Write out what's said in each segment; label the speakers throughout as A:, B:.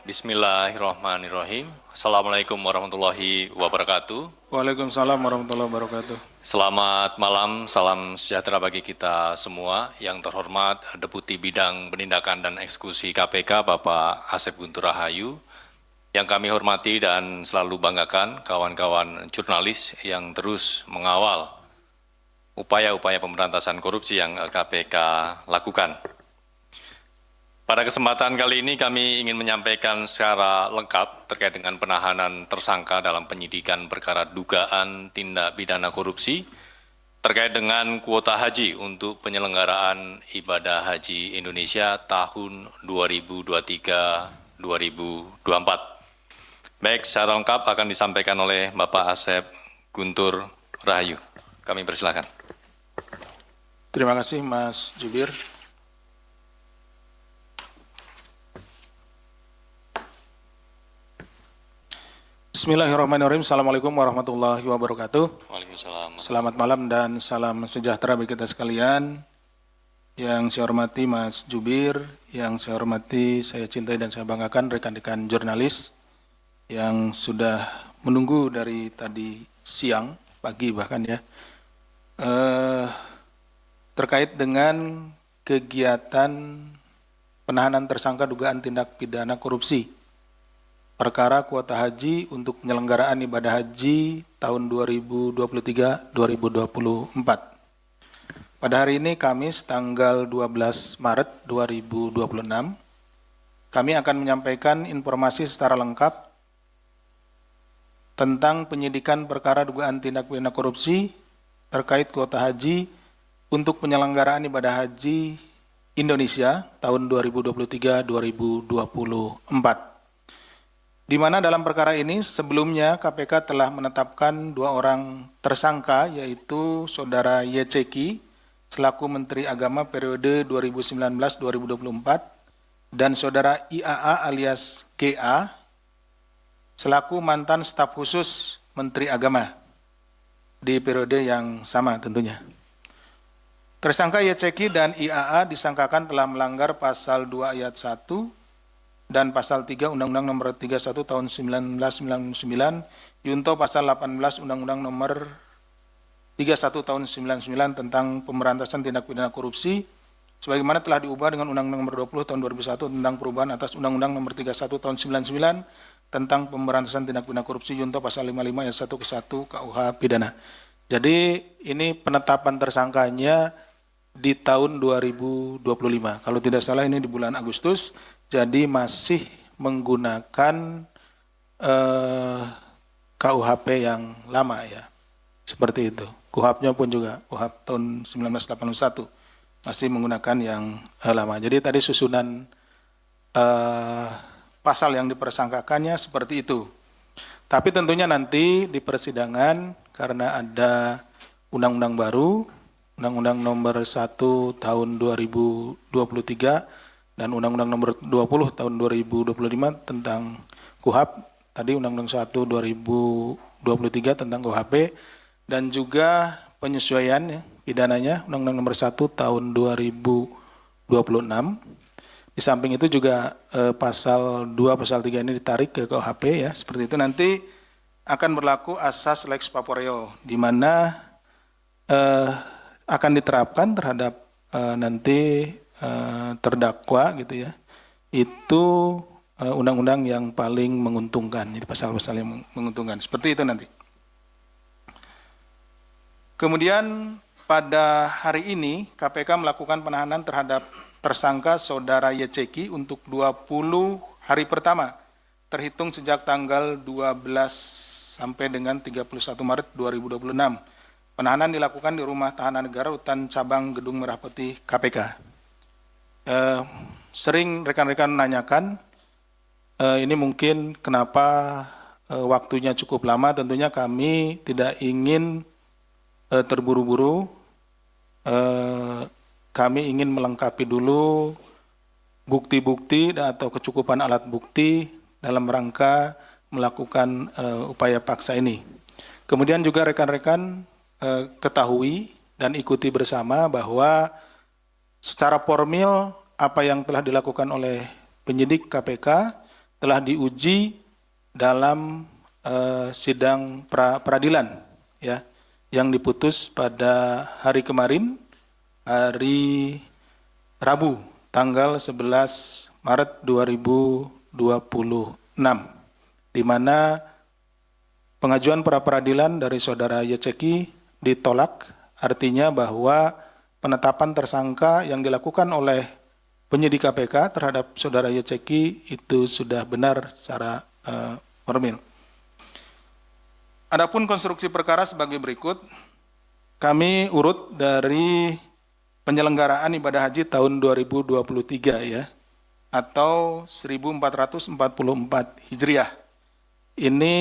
A: Bismillahirrahmanirrahim. Assalamualaikum warahmatullahi wabarakatuh.
B: Waalaikumsalam warahmatullahi wabarakatuh.
A: Selamat malam, salam sejahtera bagi kita semua. Yang terhormat Deputi Bidang Penindakan dan Eksekusi KPK Bapak Asep Guntur Rahayu. Yang kami hormati dan selalu banggakan kawan-kawan jurnalis yang terus mengawal upaya-upaya pemberantasan korupsi yang KPK lakukan. Pada kesempatan kali ini kami ingin menyampaikan secara lengkap terkait dengan penahanan tersangka dalam penyidikan perkara dugaan tindak pidana korupsi terkait dengan kuota haji untuk penyelenggaraan ibadah haji Indonesia tahun 2023-2024. Baik, secara lengkap akan disampaikan oleh Bapak Asep Guntur Rahayu. Kami persilakan.
B: Terima kasih Mas Jubir. Bismillahirrahmanirrahim. Assalamualaikum warahmatullahi wabarakatuh.
A: Waalaikumsalam.
B: Selamat malam dan salam sejahtera bagi kita sekalian. Yang saya hormati Mas Jubir, yang saya hormati, saya cintai dan saya banggakan rekan-rekan jurnalis yang sudah menunggu dari tadi siang, pagi bahkan ya, terkait dengan kegiatan penahanan tersangka dugaan tindak pidana korupsi perkara kuota haji untuk penyelenggaraan ibadah haji tahun 2023-2024. Pada hari ini Kamis tanggal 12 Maret 2026, kami akan menyampaikan informasi secara lengkap tentang penyidikan perkara dugaan tindak pidana korupsi terkait kuota haji untuk penyelenggaraan ibadah haji Indonesia tahun 2023-2024. Di mana dalam perkara ini sebelumnya KPK telah menetapkan 2 orang tersangka, yaitu Saudara YCK selaku Menteri Agama periode 2019-2024 dan Saudara IAA alias GA selaku mantan staf khusus Menteri Agama di periode yang sama tentunya. Tersangka YCK dan IAA disangkakan telah melanggar pasal 2 ayat 1 dan pasal 3 Undang-Undang Nomor 31 Tahun 1999, Junto pasal 18 Undang-Undang Nomor 31 Tahun 99 tentang pemberantasan tindak pidana korupsi, sebagaimana telah diubah dengan Undang-Undang Nomor 20 Tahun 2001 tentang perubahan atas Undang-Undang Nomor 31 Tahun 99 tentang pemberantasan tindak pidana korupsi, Junto pasal 55 ayat 1 ke 1 KUH pidana. Jadi ini penetapan tersangkanya di tahun 2025. Kalau tidak salah ini di bulan Agustus. Jadi masih menggunakan KUHP yang lama ya, seperti itu. KUHP-nya pun juga KUHP tahun 1981 masih menggunakan yang lama. Jadi tadi susunan pasal yang dipersangkakannya seperti itu. Tapi tentunya nanti di persidangan karena ada undang-undang baru, Undang-Undang Nomor 1 Tahun 2023 dan Undang-Undang Nomor 20 Tahun 2025 tentang KUHP, tadi Undang-Undang 1 2023 tentang KUHP, dan juga penyesuaian ya, pidananya Undang-Undang Nomor 1 Tahun 2026. Di samping itu juga pasal 2 pasal 3 ini ditarik ke KUHP ya, seperti itu. Nanti akan berlaku asas lex corporea, di mana akan diterapkan terhadap nanti terdakwa gitu ya, itu undang-undang yang paling menguntungkan, jadi pasal-pasal yang menguntungkan, seperti itu nanti. Kemudian pada hari ini KPK melakukan penahanan terhadap tersangka Saudara YCK untuk 20 hari pertama, terhitung sejak tanggal 12 sampai dengan 31 Maret 2026. Penahanan dilakukan di Rumah Tahanan Negara Rutan Cabang Gedung Merah Putih KPK. Sering rekan-rekan menanyakan ini mungkin kenapa waktunya cukup lama. Tentunya kami tidak ingin terburu-buru, kami ingin melengkapi dulu bukti-bukti atau kecukupan alat bukti dalam rangka melakukan upaya paksa ini. Kemudian juga rekan-rekan ketahui dan ikuti bersama bahwa secara formil apa yang telah dilakukan oleh penyidik KPK telah diuji dalam sidang peradilan ya, yang diputus pada hari kemarin, hari Rabu, tanggal 11 Maret 2026, di mana pengajuan pra peradilan dari saudara YCK ditolak, artinya bahwa penetapan tersangka yang dilakukan oleh penyidik KPK terhadap saudara YCK itu sudah benar secara formil. Adapun konstruksi perkara sebagai berikut, kami urut dari penyelenggaraan ibadah haji tahun 2023 ya, atau 1444 Hijriah. Ini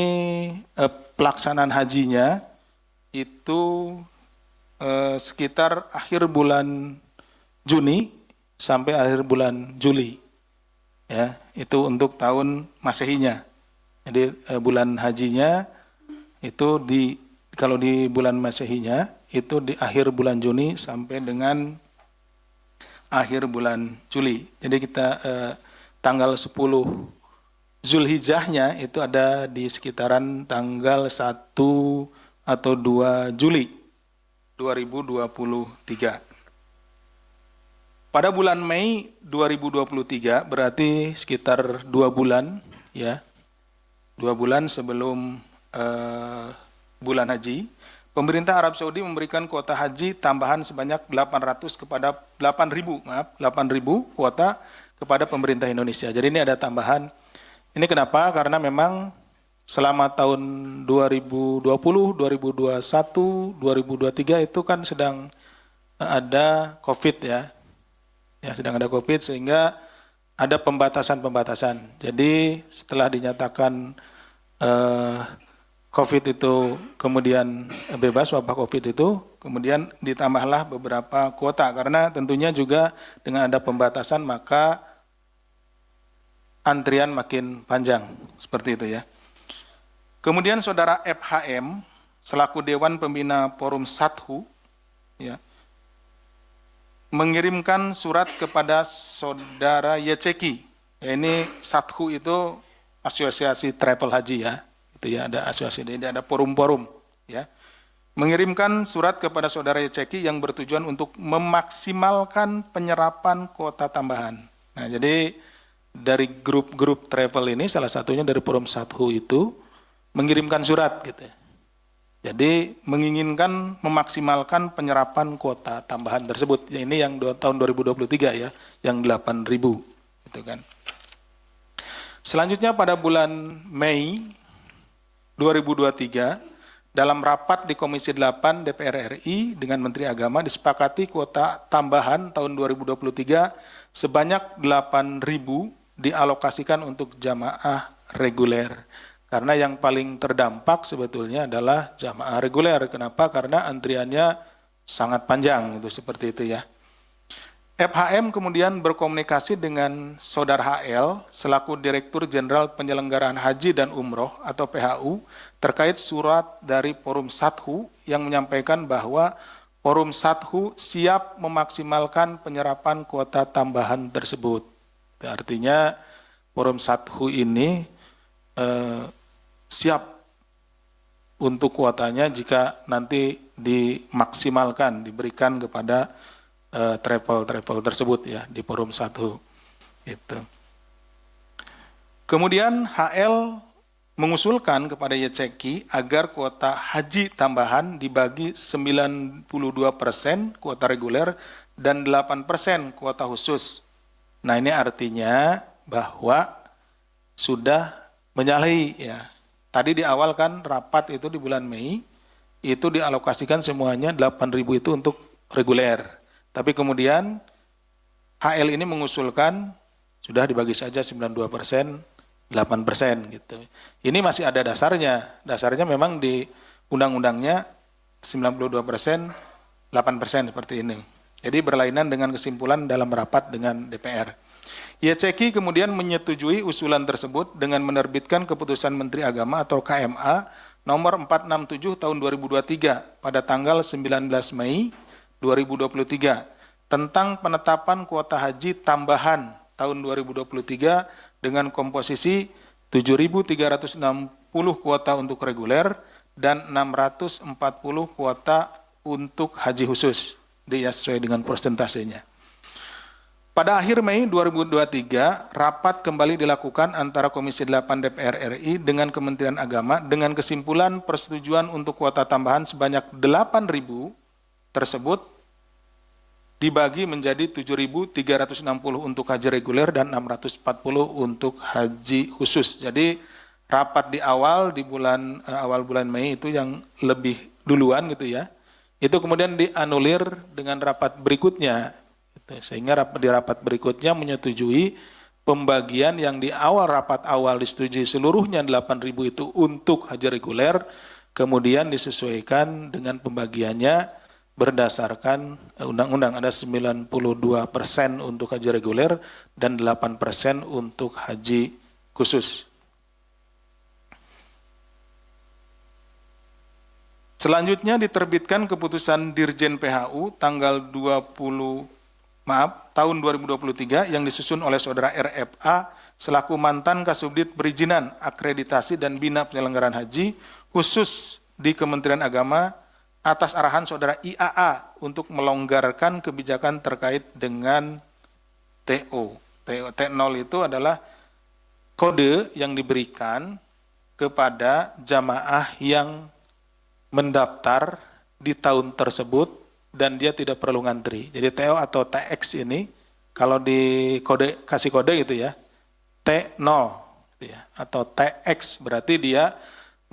B: pelaksanaan hajinya itu sekitar akhir bulan Juni sampai akhir bulan Juli. Ya, itu untuk tahun Masehinya. Jadi bulan hajinya itu kalau di bulan Masehinya itu di akhir bulan Juni sampai dengan akhir bulan Juli. Jadi kita tanggal 10 Zulhijjahnya itu ada di sekitaran tanggal 1 atau 2 Juli 2023. Pada bulan Mei 2023 berarti sekitar 2 bulan ya. 2 bulan sebelum bulan haji, pemerintah Arab Saudi memberikan kuota haji tambahan sebanyak 800 kepada 8.000 kuota kepada pemerintah Indonesia. Jadi ini ada tambahan. Ini kenapa? Karena memang selama tahun 2020, 2021, 2023 itu kan sedang ada COVID ya. Ya, sedang ada COVID sehingga ada pembatasan-pembatasan. Jadi setelah dinyatakan COVID itu kemudian bebas, wabah COVID itu, kemudian ditambahlah beberapa kuota, karena tentunya juga dengan ada pembatasan maka antrian makin panjang, seperti itu ya. Kemudian saudara FHM, selaku Dewan Pembina Forum Sathu, ya, mengirimkan surat kepada saudara YCK, ya, ini Sathu itu asosiasi travel haji ya. Itu ya, ada asosiasi, ada forum-forum ya, mengirimkan surat kepada saudara YCK yang bertujuan untuk memaksimalkan penyerapan kuota tambahan. Nah, jadi dari grup-grup travel ini salah satunya dari forum Sathu itu mengirimkan surat gitu. Jadi menginginkan memaksimalkan penyerapan kuota tambahan tersebut. Ya, ini yang tahun 2023 ya, yang 8.000 gitu kan. Selanjutnya pada bulan Mei 2023, dalam rapat di Komisi 8 DPR RI dengan Menteri Agama disepakati kuota tambahan tahun 2023 sebanyak 8.000 dialokasikan untuk jamaah reguler. Karena yang paling terdampak sebetulnya adalah jamaah reguler. Kenapa? Karena antriannya sangat panjang, itu seperti itu ya. FHM kemudian berkomunikasi dengan Saudara HL selaku Direktur Jenderal Penyelenggaraan Haji dan Umroh atau PHU terkait surat dari Forum Sathu yang menyampaikan bahwa Forum Sathu siap memaksimalkan penyerapan kuota tambahan tersebut. Artinya Forum Sathu ini siap untuk kuotanya jika nanti dimaksimalkan, diberikan kepada travel tersebut ya di Forum Sathu itu. Kemudian HL mengusulkan kepada YCK agar kuota haji tambahan dibagi 92% kuota reguler dan 8% kuota khusus. Nah, ini artinya bahwa sudah menyalahi ya. Tadi di awal kan rapat itu di bulan Mei itu dialokasikan semuanya 8.000 itu untuk reguler. Tapi kemudian HL ini mengusulkan sudah dibagi saja 92%, 8% gitu. Ini masih ada dasarnya. Dasarnya memang di undang-undangnya 92%, 8% seperti ini. Jadi berlainan dengan kesimpulan dalam rapat dengan DPR. YCK kemudian menyetujui usulan tersebut dengan menerbitkan Keputusan Menteri Agama atau KMA nomor 467 tahun 2023 pada tanggal 19 Mei 2023 tentang penetapan kuota haji tambahan tahun 2023 dengan komposisi 7.360 kuota untuk reguler dan 640 kuota untuk haji khusus, dia sesuai dengan persentasenya. Pada akhir Mei 2023, rapat kembali dilakukan antara Komisi 8 DPR RI dengan Kementerian Agama dengan kesimpulan persetujuan untuk kuota tambahan sebanyak 8.000 tersebut dibagi menjadi 7.360 untuk haji reguler dan 640 untuk haji khusus. Jadi rapat di awal awal bulan Mei itu yang lebih duluan gitu ya. Itu kemudian dianulir dengan rapat berikutnya. Sehingga di rapat berikutnya menyetujui pembagian yang di awal rapat awal disetujui seluruhnya 8.000 itu untuk haji reguler, kemudian disesuaikan dengan pembagiannya berdasarkan undang-undang. Ada 92% untuk haji reguler dan 8% untuk haji khusus. Selanjutnya diterbitkan keputusan Dirjen PHU tanggal tahun 2023 yang disusun oleh Saudara RFA selaku mantan Kasubdit Perizinan, Akreditasi dan Bina Penyelenggaraan Haji khusus di Kementerian Agama atas arahan Saudara IAA untuk melonggarkan kebijakan terkait dengan TO. T0 itu adalah kode yang diberikan kepada jamaah yang mendaftar di tahun tersebut dan dia tidak perlu ngantri. Jadi TO atau TX ini kalau kasih kode gitu ya, T0 gitu ya, atau TX berarti dia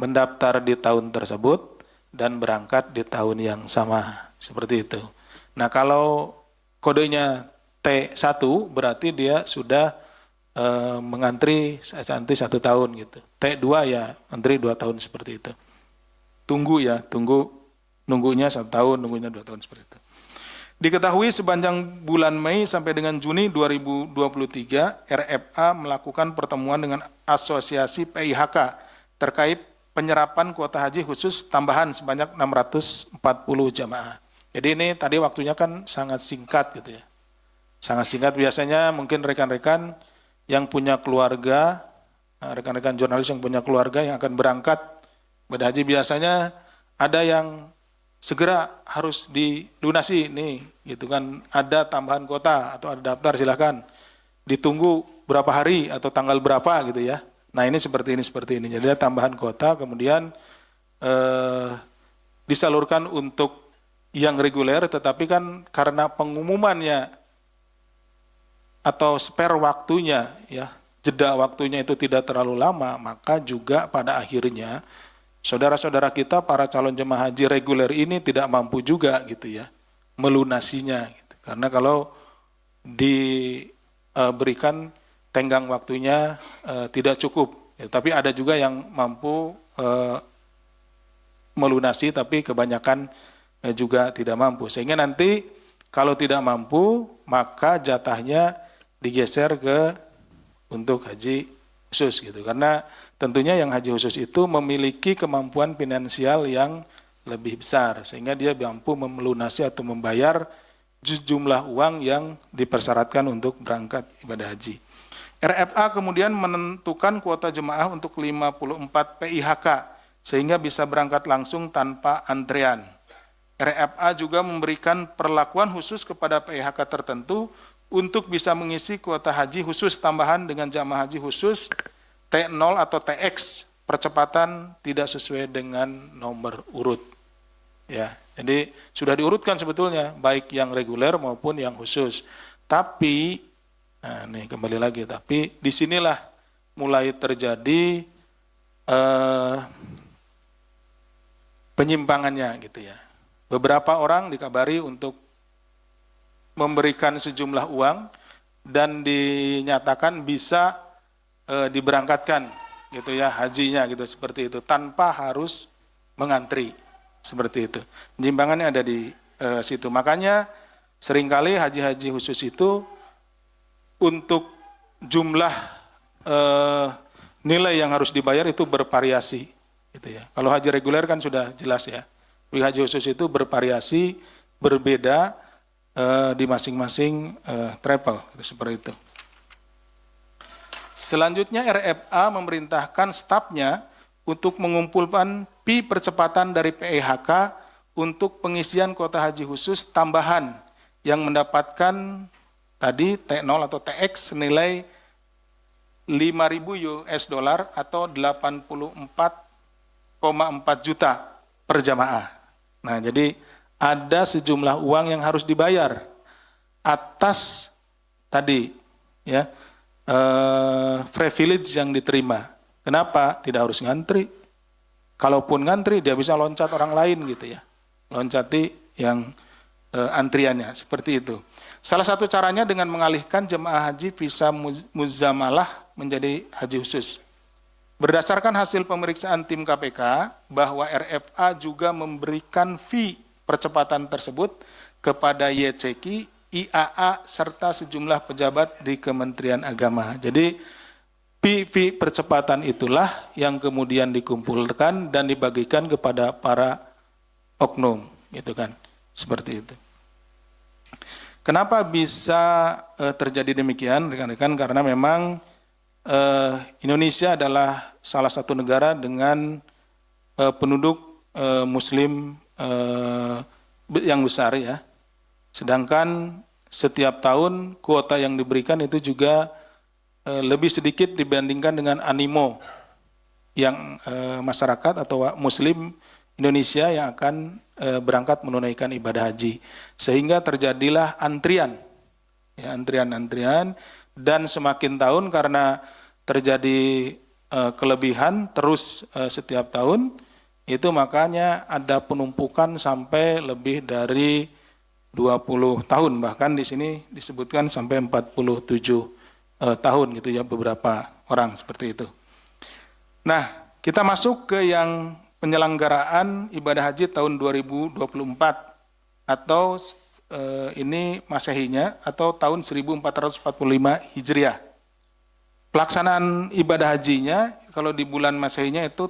B: mendaftar di tahun tersebut dan berangkat di tahun yang sama, seperti itu. Nah, kalau kodenya T1 berarti dia sudah mengantri 1 tahun gitu. T2 ya antri 2 tahun seperti itu. Nunggunya 1 tahun, nunggunya 2 tahun seperti itu. Diketahui sepanjang bulan Mei sampai dengan Juni 2023, RFA melakukan pertemuan dengan Asosiasi PIHK terkait penyerapan kuota haji khusus tambahan sebanyak 640 jamaah. Jadi ini tadi waktunya kan sangat singkat gitu ya. Sangat singkat, biasanya mungkin rekan-rekan yang punya keluarga, rekan-rekan jurnalis yang punya keluarga yang akan berangkat pada haji biasanya ada yang segera harus dilunasi nih, gitu kan, ada tambahan kuota atau ada daftar silakan, ditunggu berapa hari atau tanggal berapa gitu ya. Nah ini seperti ini. Jadi ada tambahan kuota, kemudian disalurkan untuk yang reguler, tetapi kan karena pengumumannya atau spare waktunya ya, jeda waktunya itu tidak terlalu lama, maka juga pada akhirnya saudara-saudara kita para calon jemaah haji reguler ini tidak mampu juga gitu ya melunasinya gitu. Karena kalau diberikan tenggang waktunya tidak cukup ya, tapi ada juga yang mampu melunasi tapi kebanyakan juga tidak mampu, sehingga nanti kalau tidak mampu maka jatahnya digeser untuk haji khusus gitu, karena tentunya yang haji khusus itu memiliki kemampuan finansial yang lebih besar, sehingga dia mampu melunasi atau membayar jumlah uang yang dipersyaratkan untuk berangkat ibadah haji. RFA kemudian menentukan kuota jemaah untuk 54 PIHK, sehingga bisa berangkat langsung tanpa antrean. RFA juga memberikan perlakuan khusus kepada PIHK tertentu untuk bisa mengisi kuota haji khusus tambahan dengan jamaah haji khusus T0 atau TX, percepatan tidak sesuai dengan nomor urut. Ya, jadi sudah diurutkan sebetulnya baik yang reguler maupun yang khusus. Tapi, nah nih kembali lagi, tapi disinilah mulai terjadi penyimpangannya gitu ya. Beberapa orang dikabari untuk memberikan sejumlah uang dan dinyatakan bisa diberangkatkan gitu ya hajinya gitu, seperti itu tanpa harus mengantri, seperti itu. Penyimpangannya ada di situ. Makanya seringkali haji-haji khusus itu untuk jumlah nilai yang harus dibayar itu bervariasi gitu ya. Kalau haji reguler kan sudah jelas ya. Haji khusus itu bervariasi, berbeda di masing-masing travel gitu, seperti itu. Selanjutnya RFA memerintahkan stafnya untuk mengumpulkan fee percepatan dari PEHK untuk pengisian kuota haji khusus tambahan yang mendapatkan tadi T0 atau TX senilai 5.000 US dollar atau 84,4 juta per jamaah. Nah, jadi ada sejumlah uang yang harus dibayar atas tadi ya privilege yang diterima. Kenapa? Tidak harus ngantri. Kalaupun ngantri, dia bisa loncat orang lain gitu ya. Loncati yang antriannya, seperti itu. Salah satu caranya dengan mengalihkan jemaah haji visa muzamalah menjadi haji khusus. Berdasarkan hasil pemeriksaan tim KPK, bahwa RFA juga memberikan fee percepatan tersebut kepada YCQ, IAA, serta sejumlah pejabat di Kementerian Agama. Jadi, fee percepatan itulah yang kemudian dikumpulkan dan dibagikan kepada para oknum, gitu kan, seperti itu. Kenapa bisa terjadi demikian, rekan-rekan? Karena memang Indonesia adalah salah satu negara dengan penduduk Muslim yang besar ya. Sedangkan setiap tahun kuota yang diberikan itu juga lebih sedikit dibandingkan dengan animo yang masyarakat atau Muslim Indonesia yang akan berangkat menunaikan ibadah haji. Sehingga terjadilah antrian, ya, antrian, dan semakin tahun karena terjadi kelebihan terus setiap tahun, itu makanya ada penumpukan sampai lebih dari 20 tahun, bahkan di sini disebutkan sampai 47 tahun gitu ya, beberapa orang seperti itu. Nah, kita masuk ke yang penyelenggaraan ibadah haji tahun 2024 atau ini Masehinya atau tahun 1445 Hijriah. Pelaksanaan ibadah hajinya kalau di bulan Masehinya itu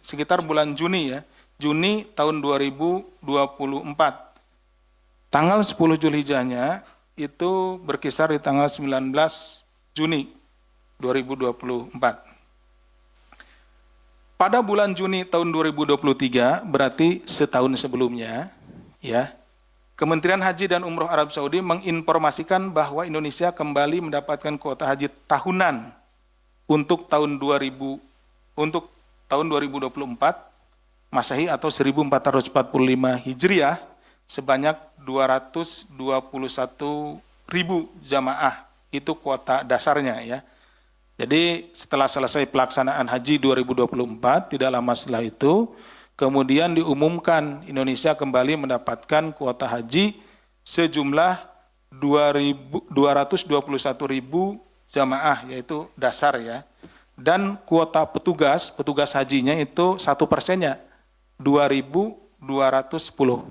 B: sekitar bulan Juni ya, Juni tahun 2024. Tanggal 10 Zulhijjahnya itu berkisar di tanggal 19 Juni 2024. Pada bulan Juni tahun 2023, berarti setahun sebelumnya, ya, Kementerian Haji dan Umroh Arab Saudi menginformasikan bahwa Indonesia kembali mendapatkan kuota haji tahunan untuk tahun 2024 Masehi atau 1445 Hijriah sebanyak 221.000 jamaah, itu kuota dasarnya ya. Jadi setelah selesai pelaksanaan haji 2024, tidak lama setelah itu, kemudian diumumkan Indonesia kembali mendapatkan kuota haji sejumlah 221.000 jamaah, yaitu dasar ya. Dan kuota petugas hajinya itu 1%-nya 2.210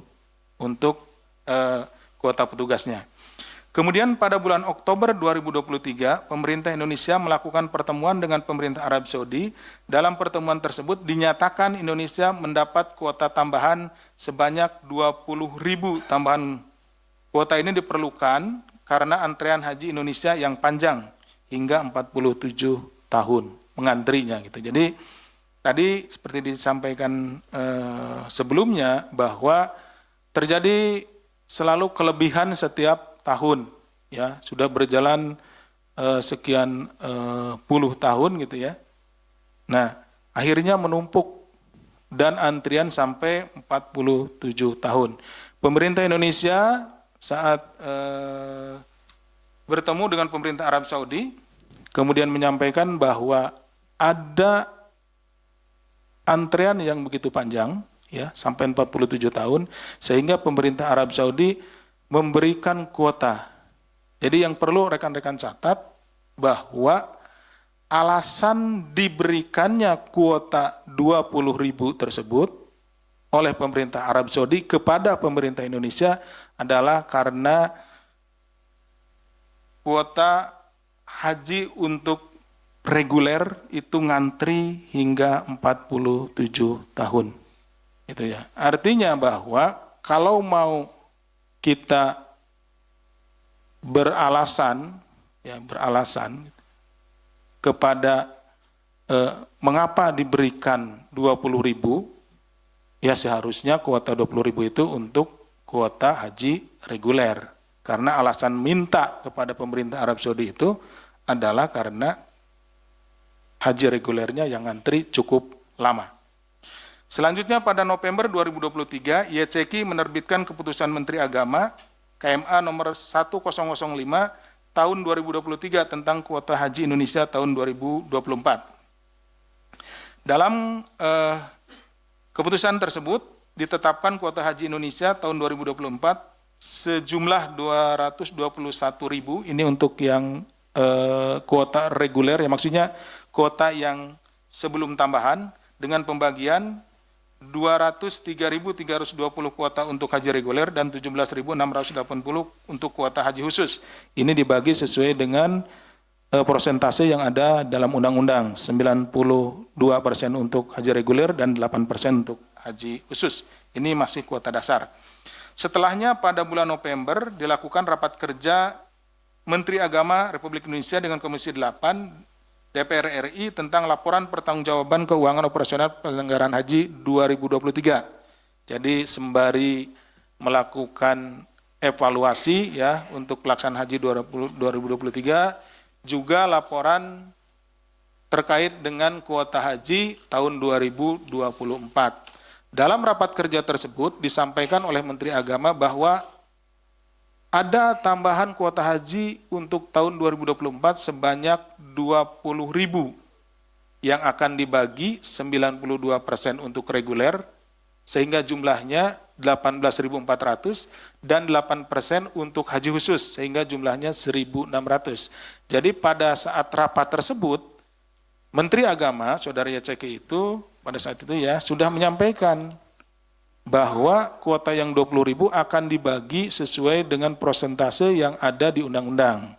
B: untuk kuota petugasnya. Kemudian pada bulan Oktober 2023, pemerintah Indonesia melakukan pertemuan dengan pemerintah Arab Saudi. Dalam pertemuan tersebut dinyatakan Indonesia mendapat kuota tambahan sebanyak 20.000 tambahan. Kuota ini diperlukan karena antrean haji Indonesia yang panjang hingga 47 tahun mengantrinya gitu. Jadi tadi seperti disampaikan sebelumnya bahwa terjadi selalu kelebihan setiap tahun, ya, sudah berjalan sekian puluh tahun gitu ya. Nah, akhirnya menumpuk dan antrian sampai 47 tahun. Pemerintah Indonesia saat bertemu dengan pemerintah Arab Saudi, kemudian menyampaikan bahwa ada antrean yang begitu panjang, ya, sampai 47 tahun, sehingga pemerintah Arab Saudi memberikan kuota. Jadi yang perlu rekan-rekan catat bahwa alasan diberikannya kuota 20.000 tersebut oleh pemerintah Arab Saudi kepada pemerintah Indonesia adalah karena kuota haji untuk reguler itu ngantri hingga 47 tahun. Itu ya. Artinya bahwa kalau mau kita beralasan kepada mengapa diberikan 20.000, ya seharusnya kuota 20.000 itu untuk kuota haji reguler. Karena alasan minta kepada pemerintah Arab Saudi itu adalah karena haji regulernya yang ngantri cukup lama. Selanjutnya pada November 2023, YCQ menerbitkan keputusan Menteri Agama KMA nomor 1005 tahun 2023 tentang kuota haji Indonesia tahun 2024. Dalam keputusan tersebut ditetapkan kuota haji Indonesia tahun 2024 sejumlah 221.000, ini untuk yang kuota reguler, ya maksudnya kuota yang sebelum tambahan, dengan pembagian 203.320 kuota untuk haji reguler dan 17.680 untuk kuota haji khusus. Ini dibagi sesuai dengan persentase yang ada dalam undang-undang, 92% untuk haji reguler dan 8% untuk haji khusus. Ini masih kuota dasar. Setelahnya pada bulan November dilakukan rapat kerja Menteri Agama Republik Indonesia dengan Komisi 8 DPR RI tentang laporan pertanggungjawaban keuangan operasional penyelenggaraan haji 2023. Jadi sembari melakukan evaluasi ya untuk pelaksanaan haji 2023, juga laporan terkait dengan kuota haji tahun 2024. Dalam rapat kerja tersebut disampaikan oleh Menteri Agama bahwa ada tambahan kuota haji untuk tahun 2024 sebanyak 20.000 yang akan dibagi 92% untuk reguler sehingga jumlahnya 18.400 dan 8% untuk haji khusus sehingga jumlahnya 1.600. Jadi pada saat rapat tersebut Menteri Agama Saudara YCQ itu pada saat itu ya sudah menyampaikan bahwa kuota yang 20.000 akan dibagi sesuai dengan persentase yang ada di undang-undang,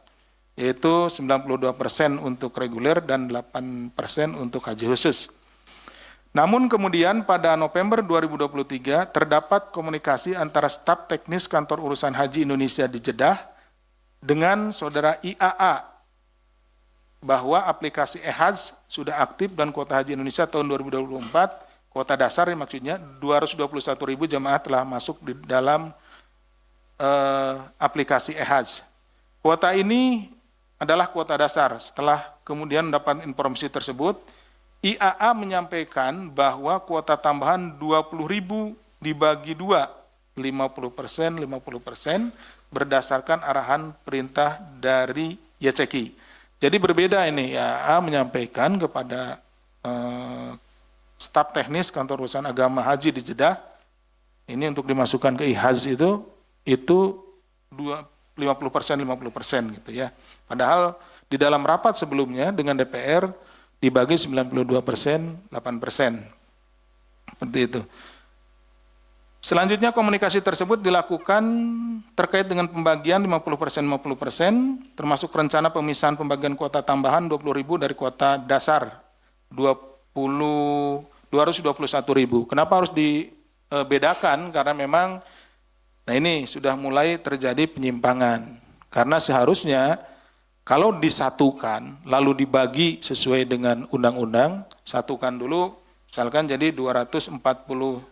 B: yaitu 92% untuk reguler dan 8% untuk haji khusus. Namun kemudian pada November 2023 terdapat komunikasi antara staf teknis Kantor Urusan Haji Indonesia di Jeddah dengan Saudara IAA bahwa aplikasi e-Hajj sudah aktif dan kuota haji Indonesia tahun 2024 kuota dasar maksudnya 221.000 jemaah telah masuk di dalam aplikasi e-Hajj. Kuota ini adalah kuota dasar. Setelah kemudian mendapat informasi tersebut, IAA menyampaikan bahwa kuota tambahan 20.000 dibagi dua, 50%, 50% berdasarkan arahan perintah dari YCQ. Jadi berbeda ini, IAA menyampaikan kepada staf teknis Kantor Urusan Agama Haji di Jeddah, ini untuk dimasukkan ke e-Hajj itu 50% gitu ya. Padahal di dalam rapat sebelumnya dengan DPR dibagi 92%, 8%. Seperti itu. Selanjutnya komunikasi tersebut dilakukan terkait dengan pembagian 50%, 50%, termasuk rencana pemisahan pembagian kuota tambahan 20.000 dari kuota dasar 221.000. Kenapa harus dibedakan? Karena memang, nah ini sudah mulai terjadi penyimpangan. Karena seharusnya kalau disatukan, lalu dibagi sesuai dengan undang-undang, satukan dulu, misalkan jadi 241.000,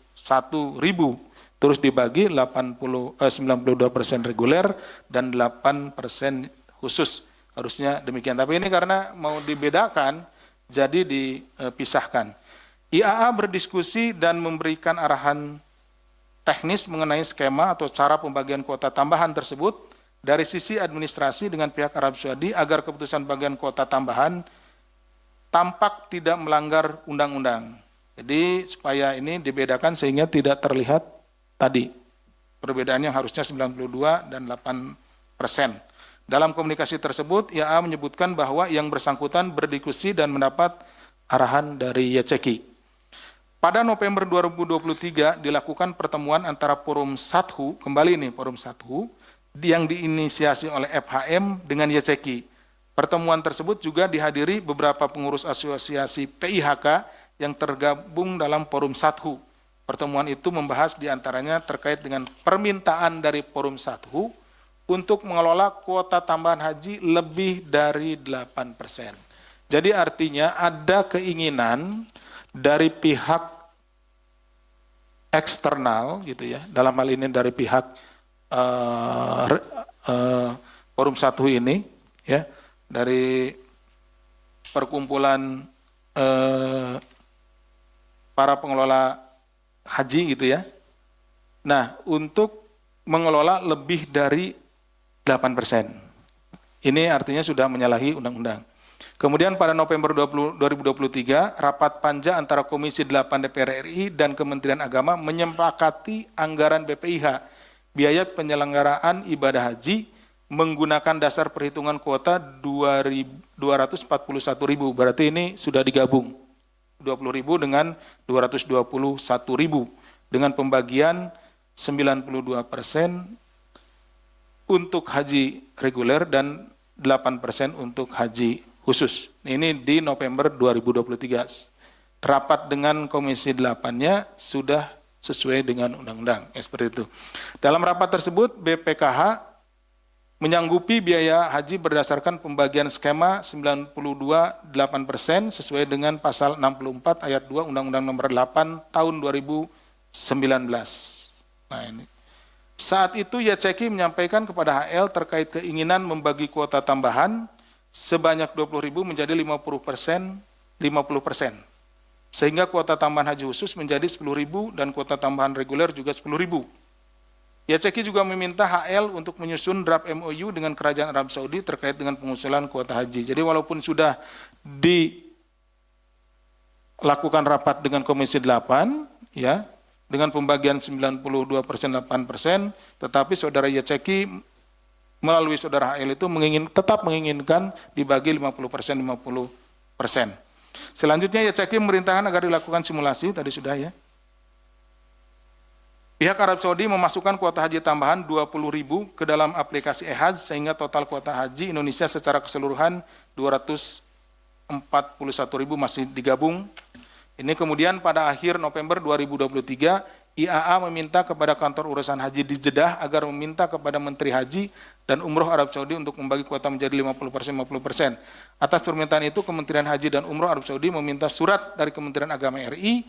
B: terus dibagi 92% reguler dan 8% khusus. Harusnya demikian. Tapi ini karena mau dibedakan, jadi dipisahkan. IAA berdiskusi dan memberikan arahan teknis mengenai skema atau cara pembagian kuota tambahan tersebut dari sisi administrasi dengan pihak Arab Saudi agar keputusan bagian kuota tambahan tampak tidak melanggar undang-undang. Jadi supaya ini dibedakan sehingga tidak terlihat tadi perbedaan yang harusnya 92 dan 8%. Dalam komunikasi tersebut, IAA menyebutkan bahwa yang bersangkutan berdiskusi dan mendapat arahan dari YCQ. Pada November 2023 dilakukan pertemuan antara Forum Sathu, kembali nih Forum Sathu, yang diinisiasi oleh FHM dengan YCQ. Pertemuan tersebut juga dihadiri beberapa pengurus asosiasi PIHK yang tergabung dalam Forum Sathu. Pertemuan itu membahas diantaranya terkait dengan permintaan dari Forum Sathu untuk mengelola kuota tambahan haji lebih dari 8%. Jadi artinya ada keinginan dari pihak eksternal gitu ya, dalam hal ini dari pihak Forum 1 ini ya, dari perkumpulan para pengelola haji gitu ya. Nah, untuk mengelola lebih dari 8%. Ini artinya sudah menyalahi undang-undang. Kemudian pada November 2023, rapat panja antara Komisi 8 DPR RI dan Kementerian Agama menyepakati anggaran BPIH, biaya penyelenggaraan ibadah haji, menggunakan dasar perhitungan kuota 241.000. Berarti ini sudah digabung. 20.000 dengan 221.000 dengan pembagian 92% untuk haji reguler dan 8% untuk haji khusus. Ini di November 2023. Rapat dengan Komisi 8-nya sudah sesuai dengan undang-undang. Seperti itu. Dalam rapat tersebut, BPKH menyanggupi biaya haji berdasarkan pembagian skema 92,8% sesuai dengan pasal 64 ayat 2 Undang-Undang Nomor 8 Tahun 2019. Nah ini. Saat itu YCK menyampaikan kepada HL terkait keinginan membagi kuota tambahan sebanyak 20.000 menjadi 50%, sehingga kuota tambahan haji khusus menjadi 10.000 dan kuota tambahan reguler juga 10.000. YCK juga meminta HL untuk menyusun draft MOU dengan Kerajaan Arab Saudi terkait dengan pengusulan kuota haji. Jadi walaupun sudah dilakukan rapat dengan Komisi 8, ya, dengan pembagian 92%, 8%, tetapi saudara YCK melalui saudara HL itu tetap menginginkan dibagi 50%, 50%. Selanjutnya YCK memerintahkan agar dilakukan simulasi, tadi sudah ya. Pihak Arab Saudi memasukkan kuota haji tambahan 20.000 ke dalam aplikasi e-Hajj sehingga total kuota haji Indonesia secara keseluruhan 241.000 masih digabung. Ini kemudian pada akhir November 2023, IAA meminta kepada kantor urusan haji di Jeddah agar meminta kepada Menteri Haji dan Umroh Arab Saudi untuk membagi kuota menjadi 50%, 50%. Atas permintaan itu, Kementerian Haji dan Umroh Arab Saudi meminta surat dari Kementerian Agama RI.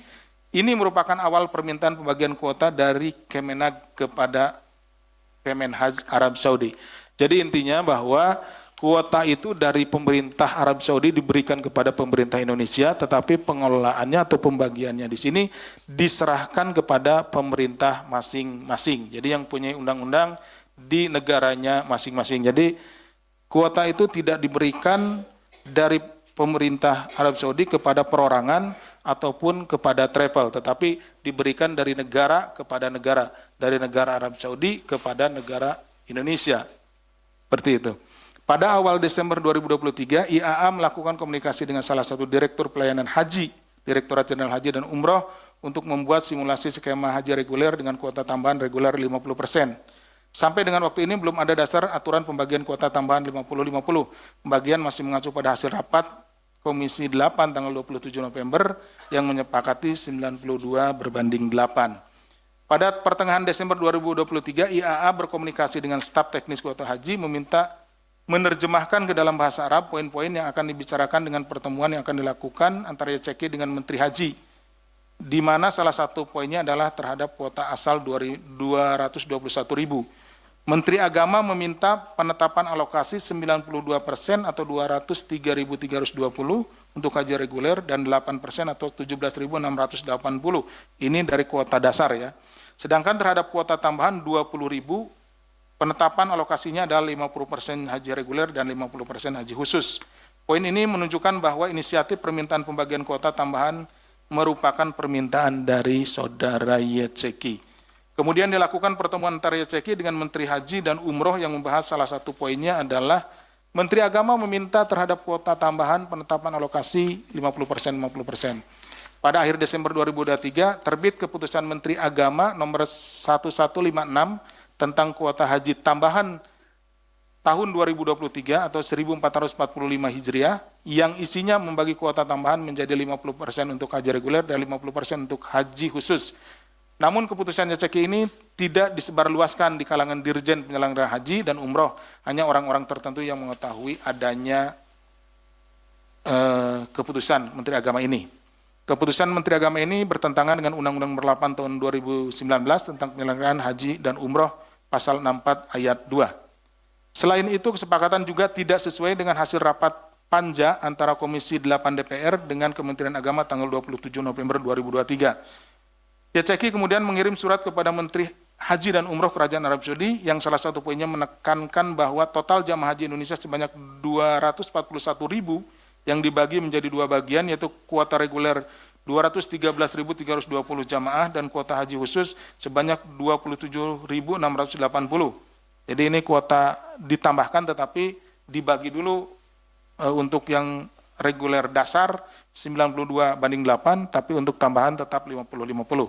B: Ini merupakan awal permintaan pembagian kuota dari Kemenag kepada Kemenhaj Arab Saudi. Jadi intinya bahwa kuota itu dari pemerintah Arab Saudi diberikan kepada pemerintah Indonesia, tetapi pengelolaannya atau pembagiannya di sini diserahkan kepada pemerintah masing-masing. Jadi yang punya undang-undang di negaranya masing-masing. Jadi kuota itu tidak diberikan dari pemerintah Arab Saudi kepada perorangan ataupun kepada travel, tetapi diberikan dari negara kepada negara, dari negara Arab Saudi kepada negara Indonesia. Seperti itu. Pada awal Desember 2023, IAA melakukan komunikasi dengan salah satu direktur pelayanan haji, Direktorat Jenderal Haji dan Umroh, untuk membuat simulasi skema haji reguler dengan kuota tambahan reguler 50%. Sampai dengan waktu ini belum ada dasar aturan pembagian kuota tambahan 50-50. Pembagian masih mengacu pada hasil rapat Komisi 8 tanggal 27 November yang menyepakati 92/8. Pada pertengahan Desember 2023, IAA berkomunikasi dengan staf teknis kuota haji meminta menerjemahkan ke dalam bahasa Arab poin-poin yang akan dibicarakan dengan pertemuan yang akan dilakukan antara YCK dengan Menteri Haji, di mana salah satu poinnya adalah terhadap kuota asal 221.000. Menteri Agama meminta penetapan alokasi 92% atau 203.320 untuk haji reguler dan 8% atau 17.680. Ini dari kuota dasar ya. Sedangkan terhadap kuota tambahan 20.000, penetapan alokasinya adalah 50% haji reguler dan 50% haji khusus. Poin ini menunjukkan bahwa inisiatif permintaan pembagian kuota tambahan merupakan permintaan dari saudara YCK. Kemudian dilakukan pertemuan antara YCK dengan Menteri Haji dan Umroh yang membahas salah satu poinnya adalah Menteri Agama meminta terhadap kuota tambahan penetapan alokasi 50%, 50%. Pada akhir Desember 2023, terbit keputusan Menteri Agama nomor 1156 tentang kuota haji tambahan tahun 2023 atau 1445 Hijriah yang isinya membagi kuota tambahan menjadi 50% untuk haji reguler dan 50% untuk haji khusus. Namun keputusan YCK ini tidak disebarluaskan di kalangan dirjen penyelenggara haji dan umroh, hanya orang-orang tertentu yang mengetahui adanya keputusan Menteri Agama ini. Keputusan Menteri Agama ini bertentangan dengan Undang-Undang Nomor 8 Tahun 2019 tentang penyelenggaraan haji dan umroh pasal 64 ayat 2. Selain itu, kesepakatan juga tidak sesuai dengan hasil rapat Panja antara Komisi 8 DPR dengan Kementerian Agama tanggal 27 November 2023. YCK kemudian mengirim surat kepada Menteri Haji dan Umroh Kerajaan Arab Saudi yang salah satu poinnya menekankan bahwa total jamaah haji Indonesia sebanyak 241.000 yang dibagi menjadi dua bagian, yaitu kuota reguler 213.320 jamaah dan kuota haji khusus sebanyak 27.680. Jadi ini kuota ditambahkan tetapi dibagi dulu untuk yang reguler dasar 92:8, tapi untuk tambahan tetap 50-50.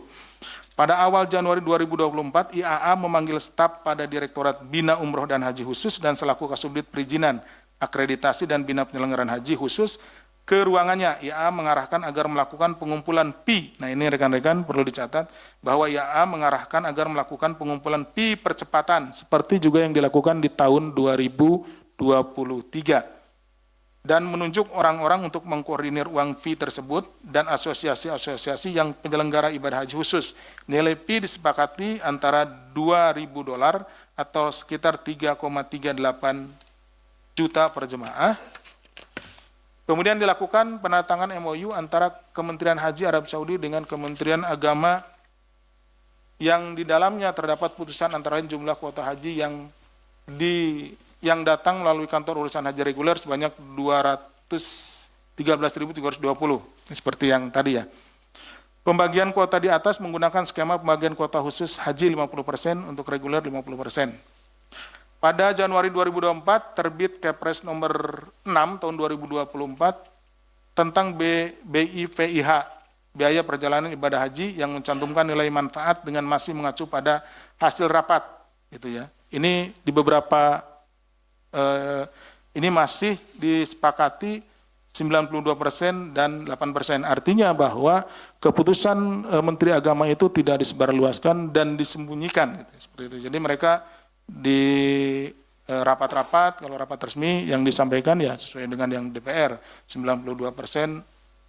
B: Pada awal Januari 2024, IAA memanggil staf pada Direktorat Bina Umroh dan Haji Khusus dan selaku Kasubdit Perizinan, Akreditasi dan Bina Penyelenggaraan Haji Khusus ke ruangannya. IAA mengarahkan agar melakukan pengumpulan PI. Nah ini rekan-rekan perlu dicatat bahwa IAA mengarahkan agar melakukan pengumpulan PI percepatan seperti juga yang dilakukan di tahun 2023. Dan menunjuk orang-orang untuk mengkoordinir uang fee tersebut dan asosiasi-asosiasi yang penyelenggara ibadah haji khusus. Nilai fee disepakati antara $2.000 atau sekitar 3,38 juta per jemaah. Kemudian dilakukan penandatangan MOU antara Kementerian Haji Arab Saudi dengan Kementerian Agama yang di dalamnya terdapat putusan antara lain jumlah kuota haji yang datang melalui kantor urusan haji reguler sebanyak 213.320. Seperti yang tadi ya. Pembagian kuota di atas menggunakan skema pembagian kuota khusus haji 50%, untuk reguler 50%. Pada Januari 2024 terbit Kepres nomor 6 tahun 2024 tentang BIVIH, biaya perjalanan ibadah haji, yang mencantumkan nilai manfaat dengan masih mengacu pada hasil rapat, gitu ya. Ini di beberapa ini masih disepakati 92% dan 8%. Artinya bahwa keputusan Menteri Agama itu tidak disebarluaskan dan disembunyikan. Gitu, seperti itu. Jadi mereka di rapat-rapat, kalau rapat resmi yang disampaikan ya sesuai dengan yang DPR, 92%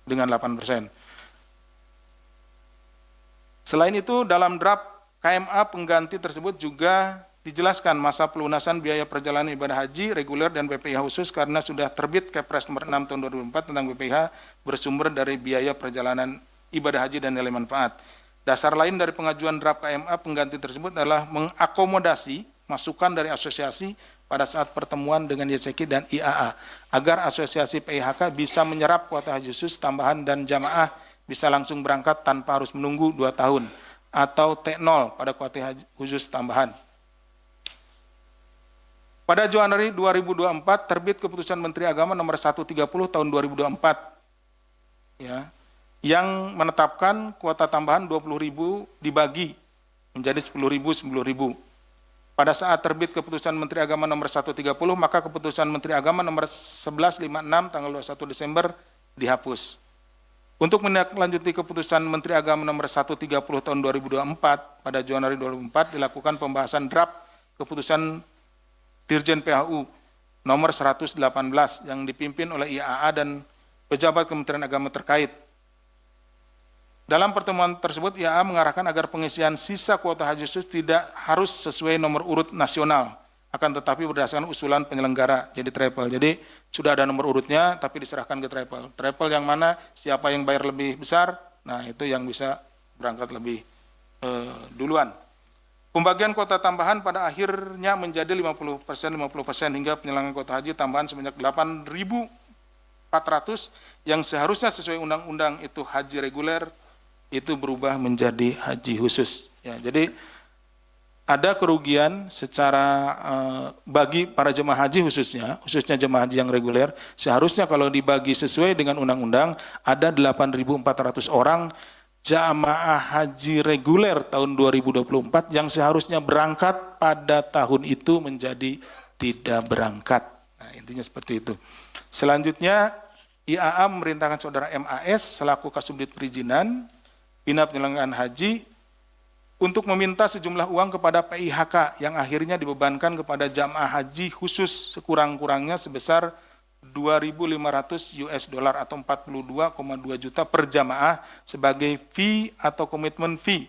B: dengan 8%. Selain itu, dalam draft KMA pengganti tersebut juga dijelaskan masa pelunasan biaya perjalanan ibadah haji reguler dan BPIH khusus karena sudah terbit Kepres nomor 6 tahun 2004 tentang BPIH bersumber dari biaya perjalanan ibadah haji dan nilai manfaat. Dasar lain dari pengajuan draft KMA pengganti tersebut adalah mengakomodasi masukan dari asosiasi pada saat pertemuan dengan YCK dan IAA agar asosiasi PIHK bisa menyerap kuota haji khusus tambahan dan jamaah bisa langsung berangkat tanpa harus menunggu 2 tahun atau T0 pada kuota haji khusus tambahan. Pada Januari 2024 terbit keputusan Menteri Agama nomor 130 tahun 2024 ya, yang menetapkan kuota tambahan 20.000 dibagi menjadi 10.000. Pada saat terbit keputusan Menteri Agama nomor 130, maka keputusan Menteri Agama nomor 1156 tanggal 21 Desember dihapus. Untuk menindaklanjuti keputusan Menteri Agama nomor 130 tahun 2024 pada Januari 2024 dilakukan pembahasan draft keputusan Dirjen PHU nomor 118 yang dipimpin oleh IAA dan pejabat Kementerian Agama terkait. Dalam pertemuan tersebut, IAA mengarahkan agar pengisian sisa kuota haji khusus tidak harus sesuai nomor urut nasional, akan tetapi berdasarkan usulan penyelenggara, jadi travel. Jadi sudah ada nomor urutnya, tapi diserahkan ke travel. Travel yang mana, siapa yang bayar lebih besar, nah itu yang bisa berangkat lebih duluan. Pembagian kuota tambahan pada akhirnya menjadi 50% hingga penyelenggaraan kuota haji tambahan sebanyak 8.400 yang seharusnya sesuai undang-undang itu haji reguler, itu berubah menjadi haji khusus. Ya, jadi ada kerugian secara bagi para jemaah haji khususnya jemaah haji yang reguler, seharusnya kalau dibagi sesuai dengan undang-undang ada 8.400 orang jamaah haji reguler tahun 2024 yang seharusnya berangkat pada tahun itu menjadi tidak berangkat. Nah, intinya seperti itu. Selanjutnya, IAA memerintahkan saudara MAS selaku Kasubdit Perizinan Bina Penyelenggaraan Haji untuk meminta sejumlah uang kepada PIHK yang akhirnya dibebankan kepada jamaah haji khusus sekurang-kurangnya sebesar 2.500 US dollar atau 42,2 juta per jamaah sebagai fee atau komitmen fee.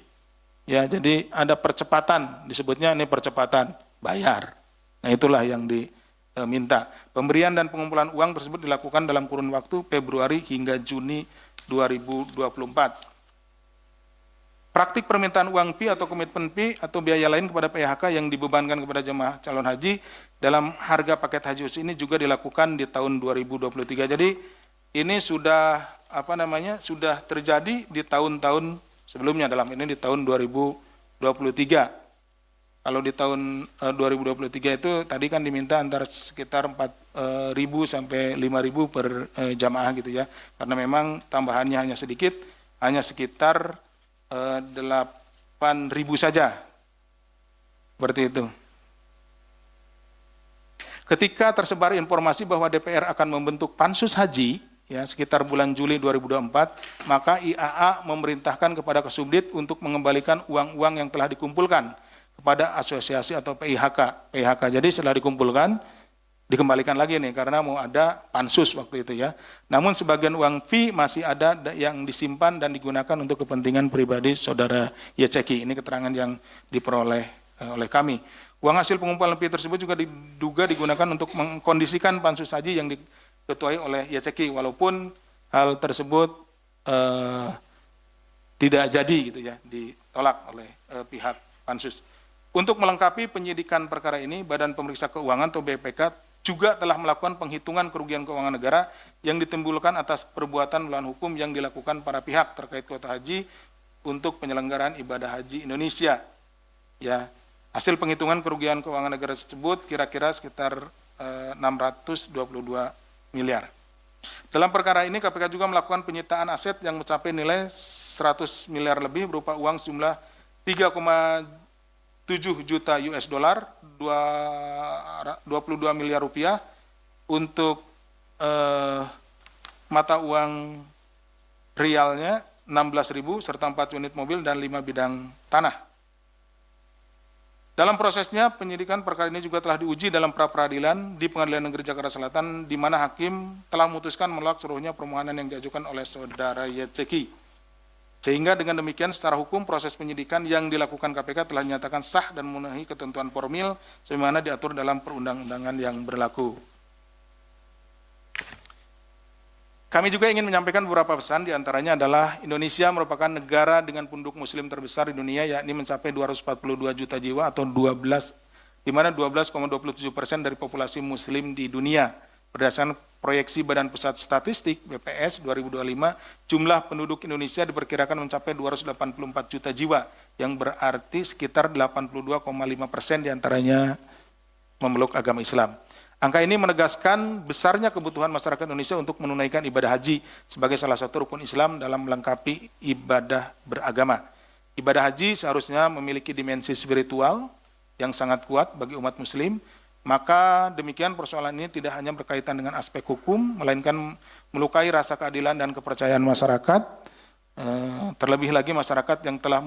B: Ya, jadi ada percepatan, disebutnya ini percepatan bayar. Nah, itulah yang diminta. Pemberian dan pengumpulan uang tersebut dilakukan dalam kurun waktu Februari hingga Juni 2024. Praktik permintaan uang fee atau komitmen fee atau biaya lain kepada PHK yang dibebankan kepada jemaah calon haji dalam harga paket haji khusus ini juga dilakukan di tahun 2023. Jadi ini sudah sudah terjadi di tahun-tahun sebelumnya, dalam ini di tahun 2023. Kalau di tahun 2023 itu tadi kan diminta antara sekitar 4.000 sampai 5.000 per jamaah gitu ya. Karena memang tambahannya hanya sedikit, hanya sekitar 8.000 saja. Seperti itu. Ketika tersebar informasi bahwa DPR akan membentuk pansus haji, ya sekitar bulan Juli 2024, maka IAA memerintahkan kepada Kasubdit untuk mengembalikan uang-uang yang telah dikumpulkan kepada asosiasi atau PIHK. Jadi setelah dikumpulkan, dikembalikan lagi nih, karena mau ada pansus waktu itu ya. Namun sebagian uang fee masih ada yang disimpan dan digunakan untuk kepentingan pribadi saudara YCK. Ini keterangan yang diperoleh oleh kami. Uang hasil pengumpulan fee tersebut juga diduga digunakan untuk mengkondisikan pansus haji yang diketuai oleh YCK, walaupun hal tersebut tidak jadi gitu ya, ditolak oleh pihak pansus. Untuk melengkapi penyidikan perkara ini, Badan Pemeriksa Keuangan atau BPK juga telah melakukan penghitungan kerugian keuangan negara yang ditimbulkan atas perbuatan melawan hukum yang dilakukan para pihak terkait kuota haji untuk penyelenggaraan ibadah haji Indonesia. Ya, hasil penghitungan kerugian keuangan negara tersebut kira-kira sekitar 622 miliar. Dalam perkara ini KPK juga melakukan penyitaan aset yang mencapai nilai 100 miliar lebih berupa uang jumlah 3,7 juta US dollar, 22 miliar rupiah untuk mata uang rialnya 16.000 serta 4 unit mobil dan 5 bidang tanah. Dalam prosesnya penyidikan perkara ini juga telah diuji dalam pra-peradilan di Pengadilan Negeri Jakarta Selatan, di mana hakim telah memutuskan menolak seluruhnya permohonan yang diajukan oleh saudara YCK. Sehingga dengan demikian secara hukum proses penyidikan yang dilakukan KPK telah dinyatakan sah dan memenuhi ketentuan formil sebagaimana diatur dalam perundang-undangan yang berlaku. Kami juga ingin menyampaikan beberapa pesan, diantaranya adalah Indonesia merupakan negara dengan penduduk muslim terbesar di dunia, yakni mencapai 242 juta jiwa atau di mana 12,27% dari populasi muslim di dunia. Berdasarkan proyeksi Badan Pusat Statistik BPS 2025, jumlah penduduk Indonesia diperkirakan mencapai 284 juta jiwa, yang berarti sekitar 82,5% diantaranya memeluk agama Islam. Angka ini menegaskan besarnya kebutuhan masyarakat Indonesia untuk menunaikan ibadah haji sebagai salah satu rukun Islam dalam melengkapi ibadah beragama. Ibadah haji seharusnya memiliki dimensi spiritual yang sangat kuat bagi umat muslim. Maka demikian persoalan ini tidak hanya berkaitan dengan aspek hukum, melainkan melukai rasa keadilan dan kepercayaan masyarakat, terlebih lagi masyarakat yang telah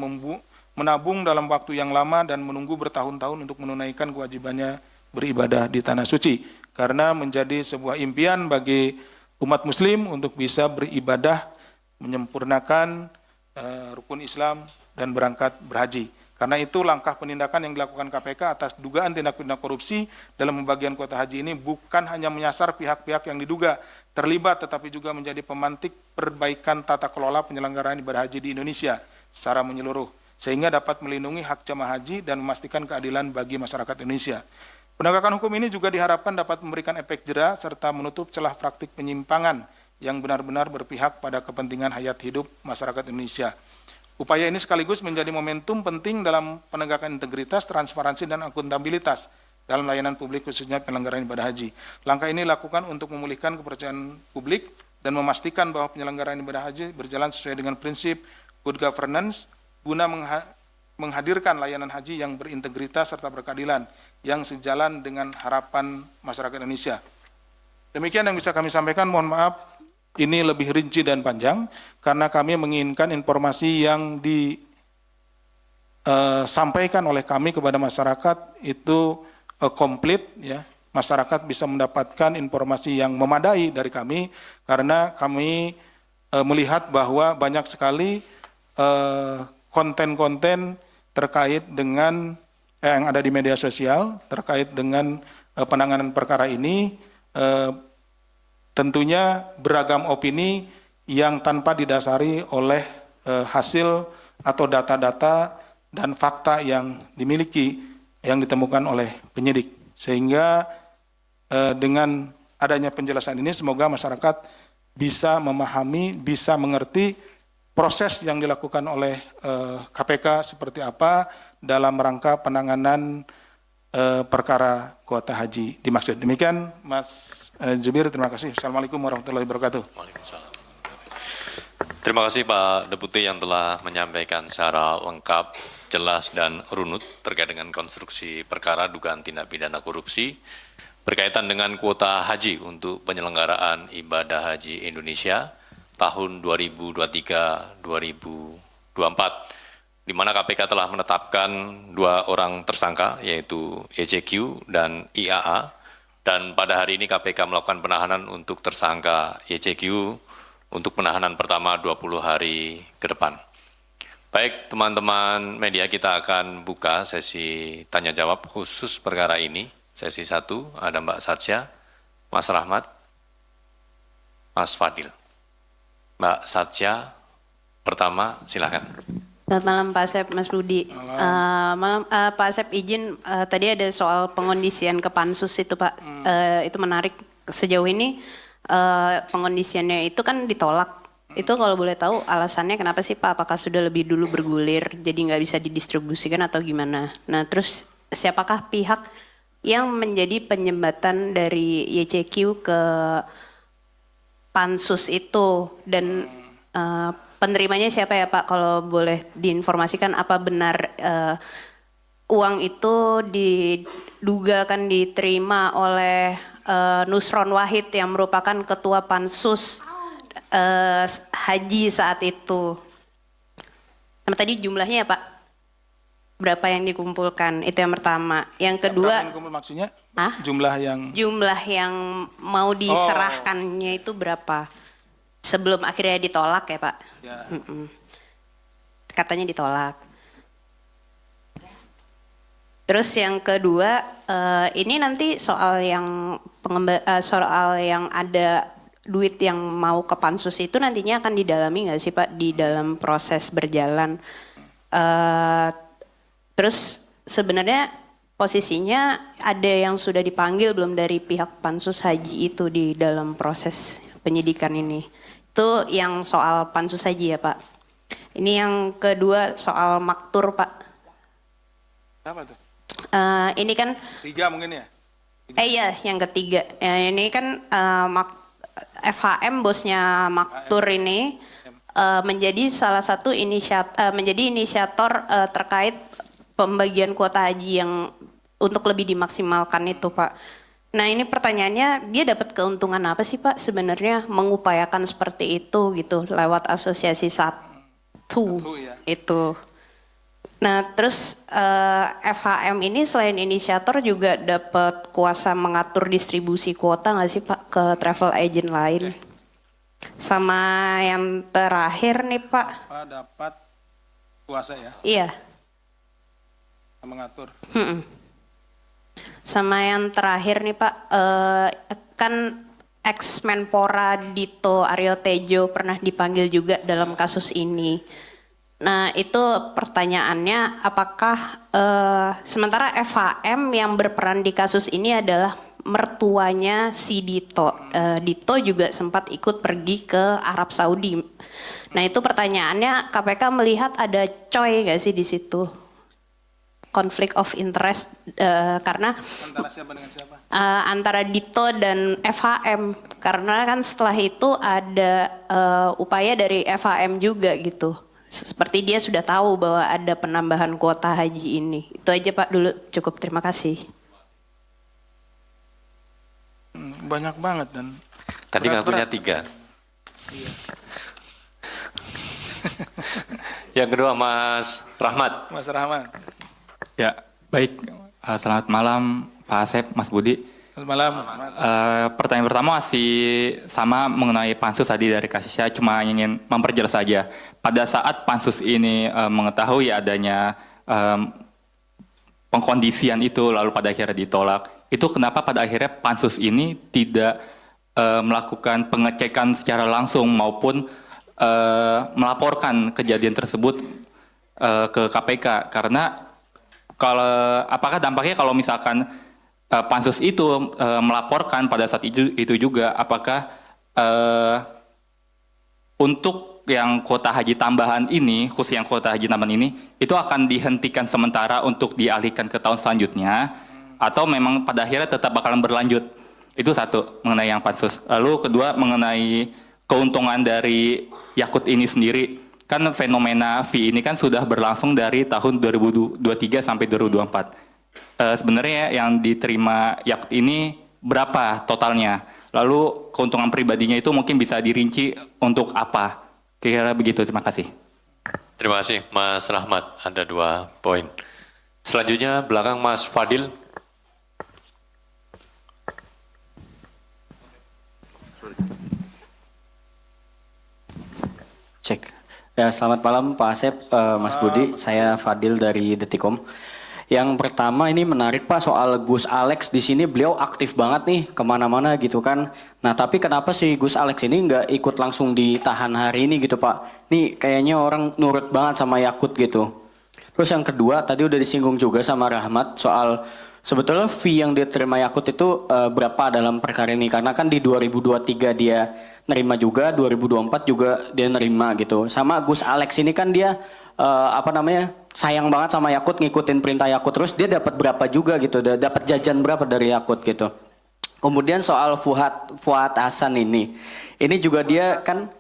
B: menabung dalam waktu yang lama dan menunggu bertahun-tahun untuk menunaikan kewajibannya beribadah di Tanah Suci, karena menjadi sebuah impian bagi umat muslim untuk bisa beribadah, menyempurnakan rukun Islam dan berangkat berhaji. Karena itu langkah penindakan yang dilakukan KPK atas dugaan tindak pidana korupsi dalam pembagian kuota haji ini bukan hanya menyasar pihak-pihak yang diduga terlibat, tetapi juga menjadi pemantik perbaikan tata kelola penyelenggaraan ibadah haji di Indonesia secara menyeluruh, sehingga dapat melindungi hak jemaah haji dan memastikan keadilan bagi masyarakat Indonesia. Penegakan hukum ini juga diharapkan dapat memberikan efek jera serta menutup celah praktik penyimpangan yang benar-benar berpihak pada kepentingan hayat hidup masyarakat Indonesia. Upaya ini sekaligus menjadi momentum penting dalam penegakan integritas, transparansi, dan akuntabilitas dalam layanan publik khususnya penyelenggaraan ibadah haji. Langkah ini dilakukan untuk memulihkan kepercayaan publik dan memastikan bahwa penyelenggaraan ibadah haji berjalan sesuai dengan prinsip good governance guna menghadirkan layanan haji yang berintegritas serta berkeadilan yang sejalan dengan harapan masyarakat Indonesia. Demikian yang bisa kami sampaikan, mohon maaf ini lebih rinci dan panjang karena kami menginginkan informasi yang disampaikan oleh kami kepada masyarakat itu komplit ya, masyarakat bisa mendapatkan informasi yang memadai dari kami, karena kami melihat bahwa banyak sekali konten-konten terkait dengan yang ada di media sosial terkait dengan penanganan perkara ini, tentunya beragam opini yang tanpa didasari oleh hasil atau data-data dan fakta yang dimiliki, yang ditemukan oleh penyidik. Sehingga dengan adanya penjelasan ini, semoga masyarakat bisa memahami, bisa mengerti proses yang dilakukan oleh KPK seperti apa dalam rangka penanganan perkara kuota haji dimaksud. Demikian Mas Zubir, terima kasih. Assalamualaikum warahmatullahi wabarakatuh.
A: Waalaikumsalam. Terima kasih Pak Deputi yang telah menyampaikan secara lengkap, jelas dan runut terkait dengan konstruksi perkara dugaan tindak pidana korupsi berkaitan dengan kuota haji untuk penyelenggaraan ibadah haji Indonesia tahun 2023-2024, di mana KPK telah menetapkan 2 orang tersangka, yaitu YCQ dan IAA, dan pada hari ini KPK melakukan penahanan untuk tersangka YCQ untuk penahanan pertama 20 hari ke depan. Baik, teman-teman media, kita akan buka sesi tanya-jawab khusus perkara ini. Sesi 1, ada Mbak Satya, Mas Rahmat, Mas Fadil. Mbak Satya, pertama, silakan.
C: Selamat malam Pak Asep, Mas Budi. Pak Asep, izin tadi ada soal pengondisian ke Pansus itu Pak. Itu menarik. Sejauh ini pengondisiannya itu kan ditolak. Itu kalau boleh tahu alasannya kenapa sih Pak? Apakah sudah lebih dulu bergulir jadi nggak bisa didistribusikan atau gimana? Nah terus siapakah pihak yang menjadi penyembatan dari YCQ ke Pansus itu, dan penerimanya siapa ya Pak? Kalau boleh diinformasikan, apa benar uang itu diduga akan diterima oleh Nusron Wahid yang merupakan ketua Pansus haji saat itu? Sama tadi jumlahnya ya Pak? Berapa yang dikumpulkan? Itu yang pertama. Yang kedua,
B: yang dikumpul maksudnya?
C: Hah?
B: Jumlah yang
C: mau diserahkannya itu berapa? Sebelum akhirnya ditolak ya Pak?
B: Ya.
C: Katanya ditolak. Terus yang kedua, ini nanti soal yang ada duit yang mau ke Pansus itu nantinya akan didalami nggak sih Pak di dalam proses berjalan? Terus sebenarnya posisinya ada yang sudah dipanggil belum dari pihak Pansus Haji itu di dalam proses penyidikan ini? Itu yang soal Pansus Haji ya Pak. Ini yang kedua soal maktur Pak.
B: Apa tuh?
C: Ini kan
B: 3 mungkin ya?
C: iya, yang ketiga. Ini kan FHM bosnya maktur ini menjadi salah satu inisiator terkait pembagian kuota haji yang untuk lebih dimaksimalkan itu Pak. Nah ini pertanyaannya, dia dapat keuntungan apa sih Pak sebenarnya mengupayakan seperti itu gitu lewat asosiasi satu
B: ya.
C: itu. Nah terus FHM ini selain inisiator juga dapat kuasa mengatur distribusi kuota nggak sih Pak ke travel agent lain? Sama yang terakhir nih Pak.
B: Apa dapat kuasa ya?
C: Iya.
B: Mengatur.
C: Sama yang terakhir nih Pak, kan ex-Menpora Dito Aryo Tejo pernah dipanggil juga dalam kasus ini. Nah itu pertanyaannya, apakah sementara FHM yang berperan di kasus ini adalah mertuanya si Dito. Dito juga sempat ikut pergi ke Arab Saudi. Nah itu pertanyaannya, KPK melihat ada coy nggak sih di situ? Konflik of interest karena
B: Antara siapa dengan siapa?
C: Antara Dito dan FHM, karena kan setelah itu ada upaya dari FHM juga gitu. Seperti dia sudah tahu bahwa ada penambahan kuota haji ini. Itu aja Pak dulu, cukup, terima kasih.
B: Banyak banget dan
A: Tadi kartunya 3.
B: Iya.
A: Yang kedua Mas Rahmat.
B: Mas Rahmat.
D: Ya, baik. Selamat malam Pak Asep, Mas Budi.
B: Selamat malam.
D: Pertanyaan pertama masih sama mengenai pansus tadi dari Kasisya, cuma ingin memperjelas saja. Pada saat pansus ini mengetahui adanya pengkondisian itu lalu pada akhirnya ditolak, itu kenapa pada akhirnya pansus ini tidak melakukan pengecekan secara langsung maupun melaporkan kejadian tersebut ke KPK? Karena apakah dampaknya kalau misalkan pansus itu melaporkan pada saat itu juga, apakah untuk yang kuota haji tambahan ini, khusus yang kuota haji tambahan ini, itu akan dihentikan sementara untuk dialihkan ke tahun selanjutnya, atau memang pada akhirnya tetap bakalan berlanjut? Itu satu, mengenai yang pansus. Lalu kedua, mengenai keuntungan dari Yakult ini sendiri. Kan fenomena fee ini kan sudah berlangsung dari tahun 2023 sampai 2024. Sebenarnya yang diterima Yakult ini berapa totalnya? Lalu keuntungan pribadinya itu mungkin bisa dirinci untuk apa? Kira-kira begitu, terima kasih.
A: Terima kasih Mas Rahmat, ada 2 poin. Selanjutnya belakang Mas Fadil.
E: Cek. Ya, selamat malam Pak Asep, Mas Budi, saya Fadil dari Detikom. Yang pertama ini menarik Pak soal Gus Alex di sini, beliau aktif banget nih kemana-mana gitu kan. Nah tapi kenapa sih Gus Alex ini nggak ikut langsung ditahan hari ini gitu Pak? Nih kayaknya orang nurut banget sama Yakult gitu. Terus yang kedua tadi udah disinggung juga sama Rahmat soal sebetulnya fee yang diterima Yakult itu berapa dalam perkara ini? Karena kan di 2023 dia nerima juga, 2024 juga dia nerima gitu. Sama Gus Alex ini kan dia sayang banget sama Yakult, ngikutin perintah Yakult terus, dia dapat berapa juga gitu, dapat jajan berapa dari Yakult gitu. Kemudian soal Fuad Hasan ini juga dia kan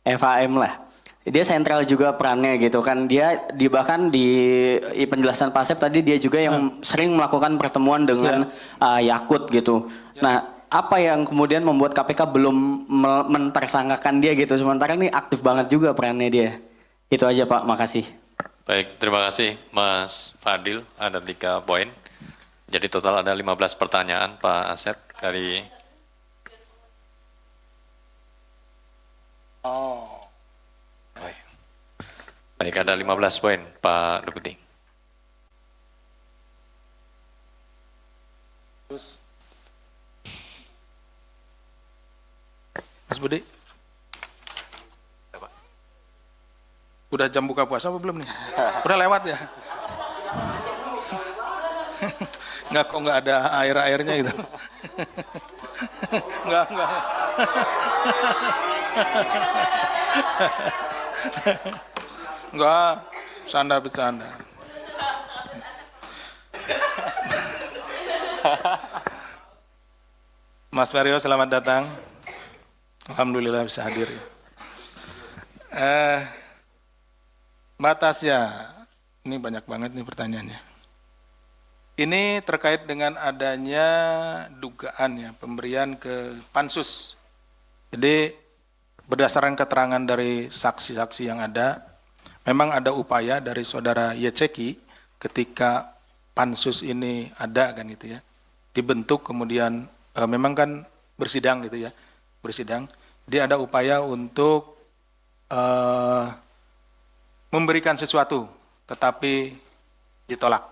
E: FHM lah. Dia sentral juga perannya gitu kan. Dia bahkan di penjelasan Pak Asep tadi dia juga yang sering melakukan pertemuan dengan Yakult gitu. Nah, apa yang kemudian membuat KPK belum mentersangkakan dia gitu, sementara ini aktif banget juga perannya dia. Itu aja Pak, makasih.
A: Baik, terima kasih Mas Fadil, ada 3 poin. Jadi total ada 15 pertanyaan Pak Asep dari... Baik, ada 15 poin Pak Deputi.
B: Mas Budi. Udah jam buka puasa apa belum nih? Udah lewat ya? Kok nggak ada air-airnya gitu? Enggak. Enggak, bercanda. Mas Mario, selamat datang. Alhamdulillah bisa hadir. Mbak Tasya, ini banyak banget nih pertanyaannya. Ini terkait dengan adanya dugaan ya pemberian ke pansus. Jadi berdasarkan keterangan dari saksi-saksi yang ada, memang ada upaya dari saudara Yeceki ketika pansus ini ada kan gitu ya, dibentuk kemudian memang kan bersidang gitu ya. Dia ada upaya untuk memberikan sesuatu, tetapi ditolak.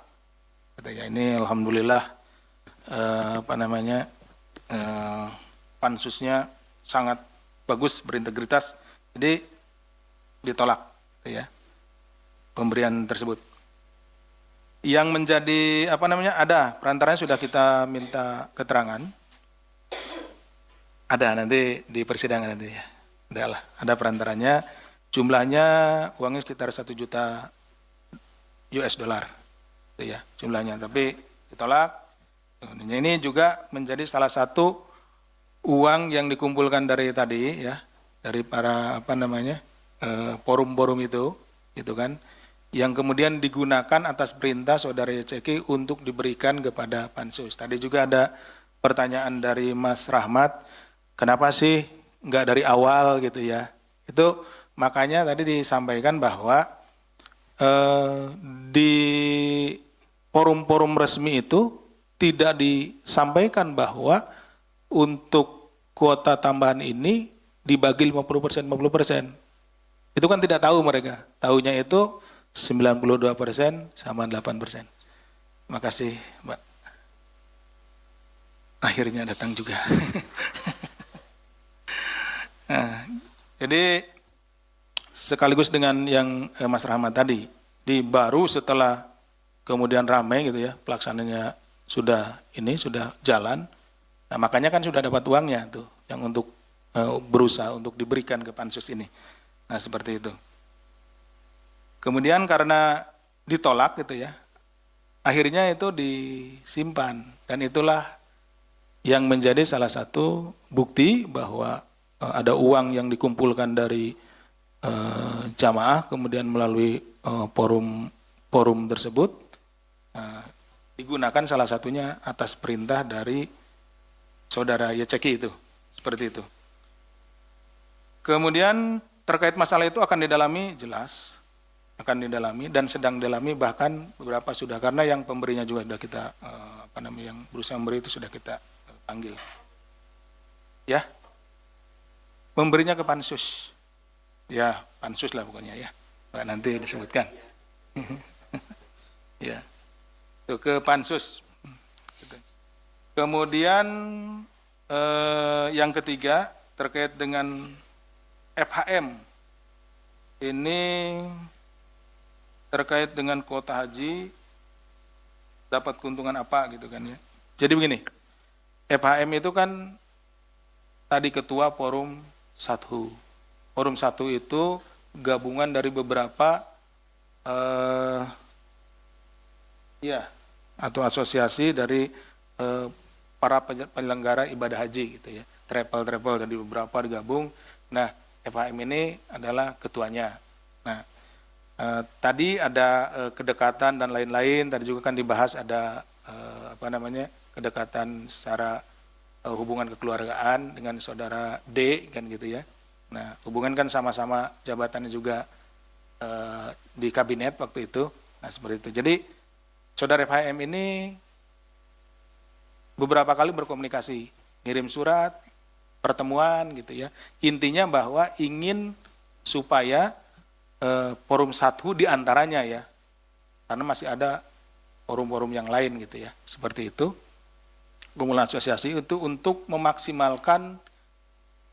B: Gitu ya. Ini alhamdulillah pansusnya sangat bagus, berintegritas, jadi ditolak, gitu ya, pemberian tersebut. Yang menjadi ada perantaranya sudah kita minta keterangan. Ada nanti di persidangan nanti ya. Ada perantaranya, jumlahnya uangnya sekitar 1 juta US dollar. Itu ya jumlahnya, tapi ditolak. Ini juga menjadi salah satu uang yang dikumpulkan dari tadi ya, dari para forum-forum itu, gitu kan, yang kemudian digunakan atas perintah saudara Yeceki untuk diberikan kepada pansus. Tadi juga ada pertanyaan dari Mas Rahmat, kenapa sih nggak dari awal gitu ya? Itu makanya tadi disampaikan bahwa di forum-forum resmi itu tidak disampaikan bahwa untuk kuota tambahan ini dibagi 50%, 50%. Itu kan tidak tahu mereka. Tahunya itu 92% sama 8%. Terima kasih, Mbak. Akhirnya datang juga. Nah, jadi sekaligus dengan yang Mas Rahmat tadi, baru setelah kemudian ramai gitu ya, pelaksananya sudah jalan. Nah, makanya kan sudah dapat uangnya tuh, yang untuk berusaha untuk diberikan ke pansus ini. Nah, seperti itu. Kemudian karena ditolak gitu ya, akhirnya itu disimpan, dan itulah yang menjadi salah satu bukti bahwa ada uang yang dikumpulkan dari jamaah, kemudian melalui forum tersebut, digunakan salah satunya atas perintah dari saudara Yeceki itu, seperti itu. Kemudian terkait masalah itu akan didalami, jelas akan didalami dan sedang didalami, bahkan beberapa sudah, karena yang pemberinya juga sudah kita yang berusaha memberi itu sudah kita panggil. Ya. Memberinya ke pansus. Ya, pansus lah pokoknya ya. Nanti disebutkan. Ya. Itu ke pansus. Kemudian yang ketiga terkait dengan FHM. Ini terkait dengan kuota haji dapat keuntungan apa gitu kan ya. Jadi begini, FHM itu kan tadi ketua forum 1. Forum 1 itu gabungan dari beberapa atau asosiasi dari para penyelenggara ibadah haji gitu ya. Travel dari beberapa digabung. Nah, FHM ini adalah ketuanya. Nah, tadi ada kedekatan dan lain-lain, tadi juga kan dibahas ada kedekatan secara hubungan kekeluargaan dengan saudara D kan gitu ya. Nah, hubungan kan sama-sama jabatannya juga di kabinet waktu itu. Nah, seperti itu. Jadi saudara FHM ini beberapa kali berkomunikasi, ngirim surat, pertemuan gitu ya. Intinya bahwa ingin supaya forum 1 diantaranya ya, karena masih ada forum-forum yang lain gitu ya, seperti itu. Kumpulan asosiasi itu untuk memaksimalkan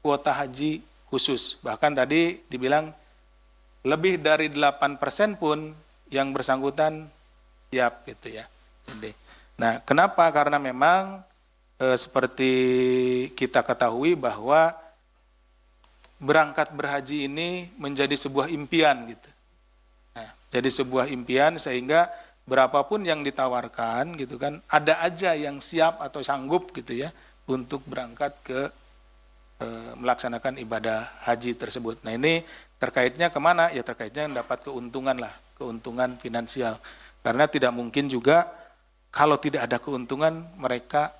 B: kuota haji khusus. Bahkan tadi dibilang lebih dari 8% pun yang bersangkutan siap gitu ya. Nah, kenapa? Karena memang seperti kita ketahui bahwa berangkat berhaji ini menjadi sebuah impian gitu. Nah, jadi sebuah impian sehingga berapapun yang ditawarkan gitu kan, ada aja yang siap atau sanggup gitu ya untuk berangkat ke melaksanakan ibadah haji tersebut. Nah, ini terkaitnya kemana? Ya terkaitnya dapat keuntungan lah, keuntungan finansial. Karena tidak mungkin juga kalau tidak ada keuntungan mereka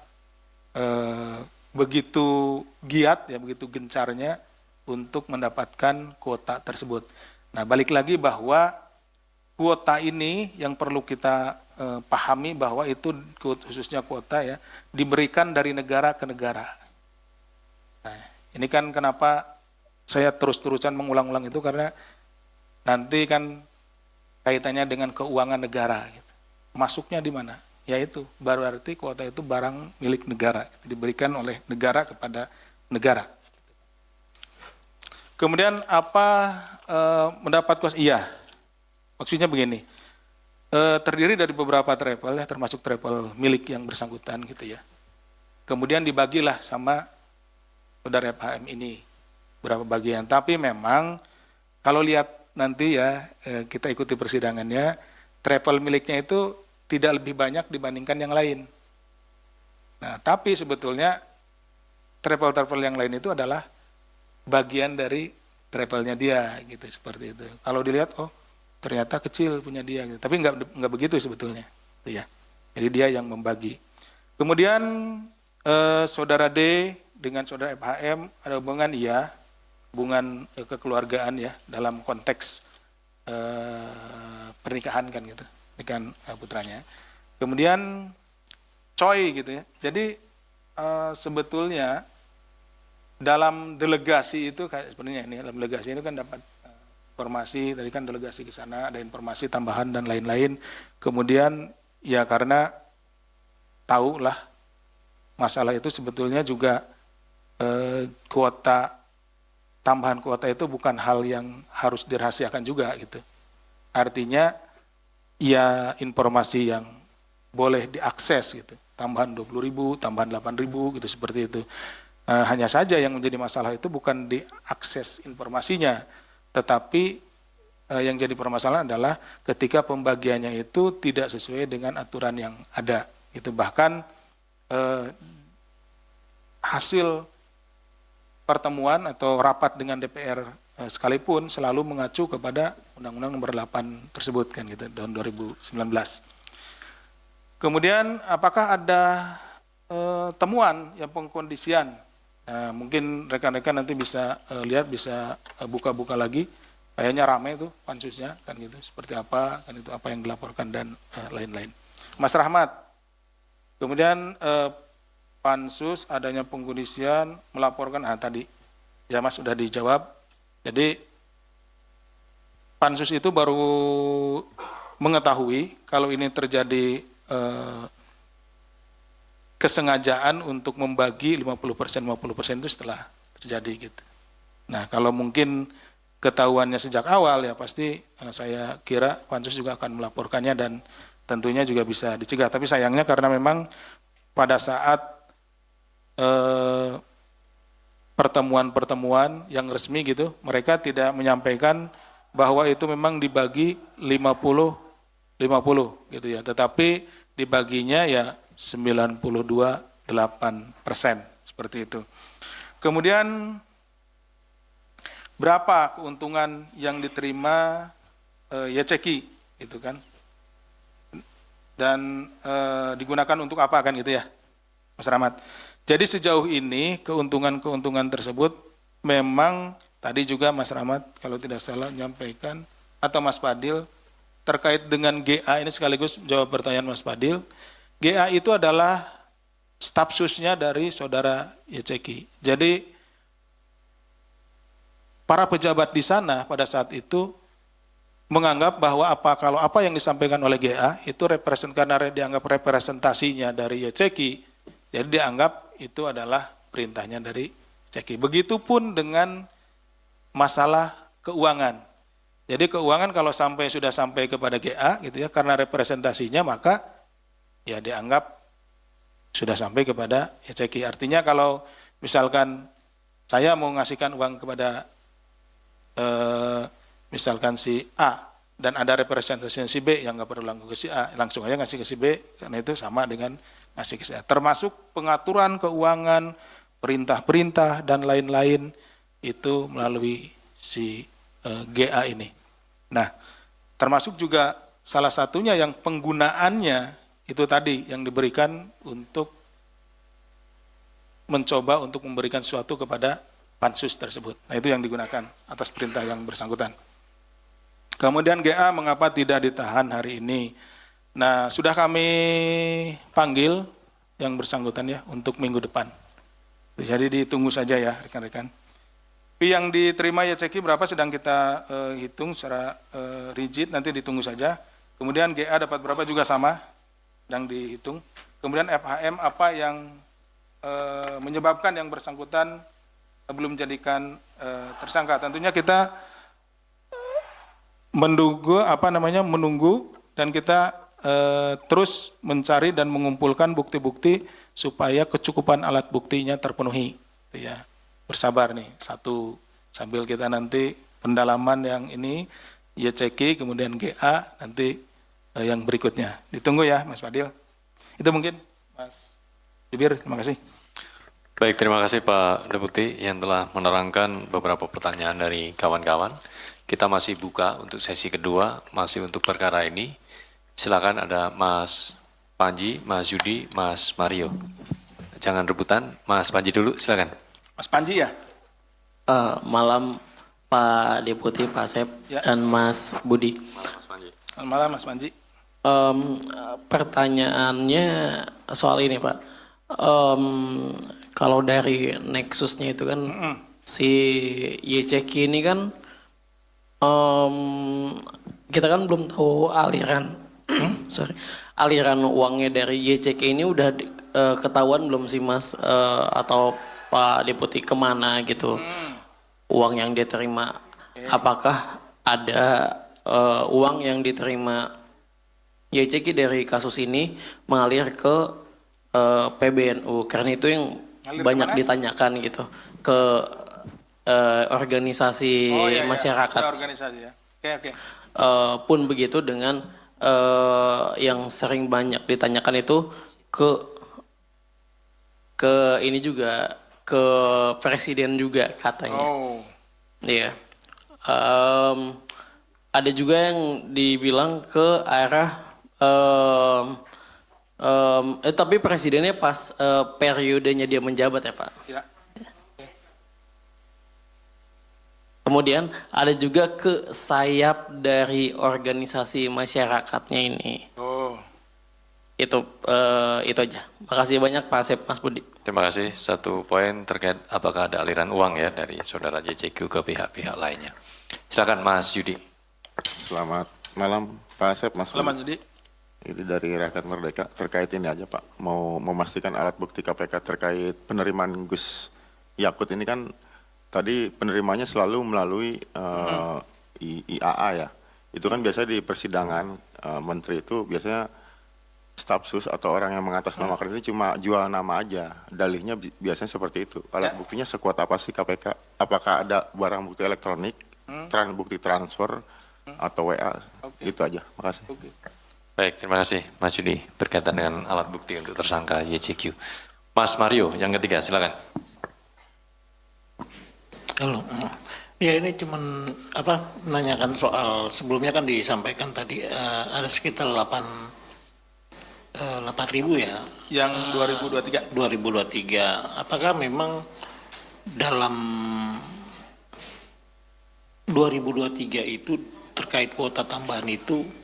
B: begitu giat ya, begitu gencarnya untuk mendapatkan kuota tersebut. Nah, balik lagi bahwa kuota ini yang perlu kita pahami bahwa itu khususnya kuota ya diberikan dari negara ke negara. Nah, ini kan kenapa saya terus-terusan mengulang-ulang itu, karena nanti kan kaitannya dengan keuangan negara. Gitu. Masuknya di mana? Yaitu berarti kuota itu barang milik negara, diberikan oleh negara kepada negara. Kemudian apa mendapat kuota? Iya, maksudnya begini, terdiri dari beberapa travel ya, termasuk travel milik yang bersangkutan gitu ya. Kemudian dibagilah sama saudara FHM ini berapa bagian. Tapi memang kalau lihat nanti ya kita ikuti persidangannya, travel miliknya itu tidak lebih banyak dibandingkan yang lain. Nah, tapi sebetulnya travel-travel yang lain itu adalah bagian dari travelnya dia gitu, seperti itu. Kalau dilihat, oh ternyata kecil punya dia, gitu. Tapi nggak begitu sebetulnya, gitu ya. Jadi dia yang membagi. Kemudian saudara D dengan saudara FHM ada hubungan, iya, hubungan kekeluargaan ya dalam konteks pernikahan kan gitu, pernikahan putranya. Kemudian coy gitu ya. Jadi sebetulnya dalam delegasi itu kayak sebenarnya ini, dalam delegasi itu kan dapat informasi, tadi kan delegasi ke sana ada informasi tambahan dan lain-lain. Kemudian ya karena tahulah masalah itu sebetulnya juga tambahan kuota itu bukan hal yang harus dirahasiakan juga gitu. Artinya ya informasi yang boleh diakses gitu. Tambahan 20.000, tambahan 8.000 gitu seperti itu. Hanya saja yang menjadi masalah itu bukan diakses informasinya, tetapi yang jadi permasalahan adalah ketika pembagiannya itu tidak sesuai dengan aturan yang ada. Itu bahkan hasil pertemuan atau rapat dengan DPR sekalipun selalu mengacu kepada Undang-Undang Nomor 8 tersebut kan gitu tahun 2019. Kemudian apakah ada temuan yang pengkondisian? Nah, mungkin rekan-rekan nanti bisa lihat, bisa buka-buka lagi. Kayaknya ramai tuh pansusnya kan gitu. Seperti apa kan itu, apa yang dilaporkan dan lain-lain. Mas Rahmat. Kemudian pansus adanya pengkondisian melaporkan tadi. Ya Mas sudah dijawab. Jadi pansus itu baru mengetahui kalau ini terjadi kesengajaan untuk membagi 50% itu setelah terjadi gitu. Nah, kalau mungkin ketahuannya sejak awal ya pasti saya kira pansus juga akan melaporkannya dan tentunya juga bisa dicegah. Tapi sayangnya karena memang pada saat pertemuan-pertemuan yang resmi gitu, mereka tidak menyampaikan bahwa itu memang dibagi 50 gitu ya. Tetapi dibaginya ya 92,8% seperti itu. Kemudian berapa keuntungan yang diterima YCki gitu kan? Dan digunakan untuk apa kan gitu ya, Mas Rahmat. Jadi sejauh ini keuntungan-keuntungan tersebut memang tadi juga Mas Rahmat kalau tidak salah menyampaikan atau Mas Fadil terkait dengan GA ini sekaligus jawab pertanyaan Mas Fadil. GA itu adalah staf susnya dari saudara YCki. Jadi para pejabat di sana pada saat itu menganggap bahwa kalau apa yang disampaikan oleh GA itu karena dianggap representasinya dari YCki, jadi dianggap itu adalah perintahnya dari YCki. Begitupun dengan masalah keuangan. Jadi keuangan kalau sudah sampai kepada GA gitu ya, karena representasinya maka ya dianggap sudah sampai kepada YCki. Artinya kalau misalkan saya mau ngasihkan uang kepada misalkan si A dan ada representasinya si B yang nggak perlu langsung ke si A, langsung aja ngasih ke si B, karena itu sama dengan ngasih ke si A. Termasuk pengaturan keuangan, perintah-perintah dan lain-lain itu melalui si GA ini. Nah, termasuk juga salah satunya yang penggunaannya itu tadi yang diberikan untuk mencoba untuk memberikan sesuatu kepada pansus tersebut. Nah, itu yang digunakan atas perintah yang bersangkutan. Kemudian GA mengapa tidak ditahan hari ini? Nah, sudah kami panggil yang bersangkutan ya untuk minggu depan. Jadi ditunggu saja ya rekan-rekan. Fee yang diterima YCki berapa sedang kita hitung secara rigid, nanti ditunggu saja. Kemudian GA dapat berapa juga sama, yang dihitung. Kemudian FHM apa yang menyebabkan yang bersangkutan belum jadikan tersangka. Tentunya kita menunggu dan kita terus mencari dan mengumpulkan bukti-bukti supaya kecukupan alat buktinya terpenuhi. Ya, bersabar nih, satu sambil kita nanti pendalaman yang ini YCki kemudian GA nanti yang berikutnya. Ditunggu ya Mas Fadil. Itu mungkin Mas Jubir, terima kasih.
A: Baik, terima kasih Pak Deputi yang telah menerangkan beberapa pertanyaan dari kawan-kawan. Kita masih buka untuk sesi kedua, masih untuk perkara ini. Silakan ada Mas Panji, Mas Yudi, Mas Mario. Jangan rebutan, Mas Panji dulu, silakan.
B: Mas Panji ya?
F: Malam Pak Deputi, Pak Asep,
B: Ya.
F: dan Mas Budi.
A: Mas Panji.
B: Selamat malam Mas Panji.
F: Pertanyaannya soal ini Pak. Kalau dari nexusnya itu kan si YCQ ini kan kita kan belum tahu aliran aliran uangnya dari YCQ ini udah ketahuan belum sih Mas atau Pak Deputi kemana gitu uang yang dia terima? Apakah ada uang yang diterima YCQ dari kasus ini mengalir ke PBNU? Karena itu yang
B: Ngalir
F: banyak
B: kemana?
F: ditanyakan gitu ke organisasi
B: Iya,
F: masyarakat.
B: Ke organisasi ya. Oke.
F: Pun begitu dengan yang sering banyak ditanyakan itu ke ini juga ke presiden juga katanya.
B: Oh,
F: Iya. Ada juga yang dibilang ke arah tapi presidennya pas periodenya dia menjabat ya Pak.
B: ya.
F: Kemudian ada juga ke sayap dari organisasi masyarakatnya ini.
B: Oh,
F: Itu aja. Makasih banyak Pak Asep, Mas Budi.
A: Terima kasih. Satu poin terkait apakah ada aliran uang ya dari saudara JCQ ke pihak-pihak lainnya. Silakan Mas Yudi.
G: Selamat malam Pak Asep, Mas
B: selamat
G: Budi.
B: jadi.
G: Ini dari Rakyat Merdeka terkait ini aja Pak. Mau memastikan alat bukti KPK terkait penerimaan Gus Yakut ini kan tadi penerimanya selalu melalui IAA ya. Itu kan biasanya di persidangan menteri itu biasanya staf sus atau orang yang mengatasnamakan itu cuma jual nama aja. Dalihnya biasanya seperti itu. Alat buktinya sekuat apa sih KPK? Apakah ada barang bukti elektronik, bukti transfer atau WA? Gitu aja. Makasih.
A: Baik, terima kasih Mas Yudi berkaitan dengan alat bukti untuk tersangka YCQ. Mas Mario, yang ketiga, silakan.
H: Halo. Ya ini cuman menanyakan soal sebelumnya kan disampaikan tadi ada sekitar 8.000 ya.
B: Yang 2023.
H: 2023. Apakah memang dalam 2023 itu terkait kuota tambahan itu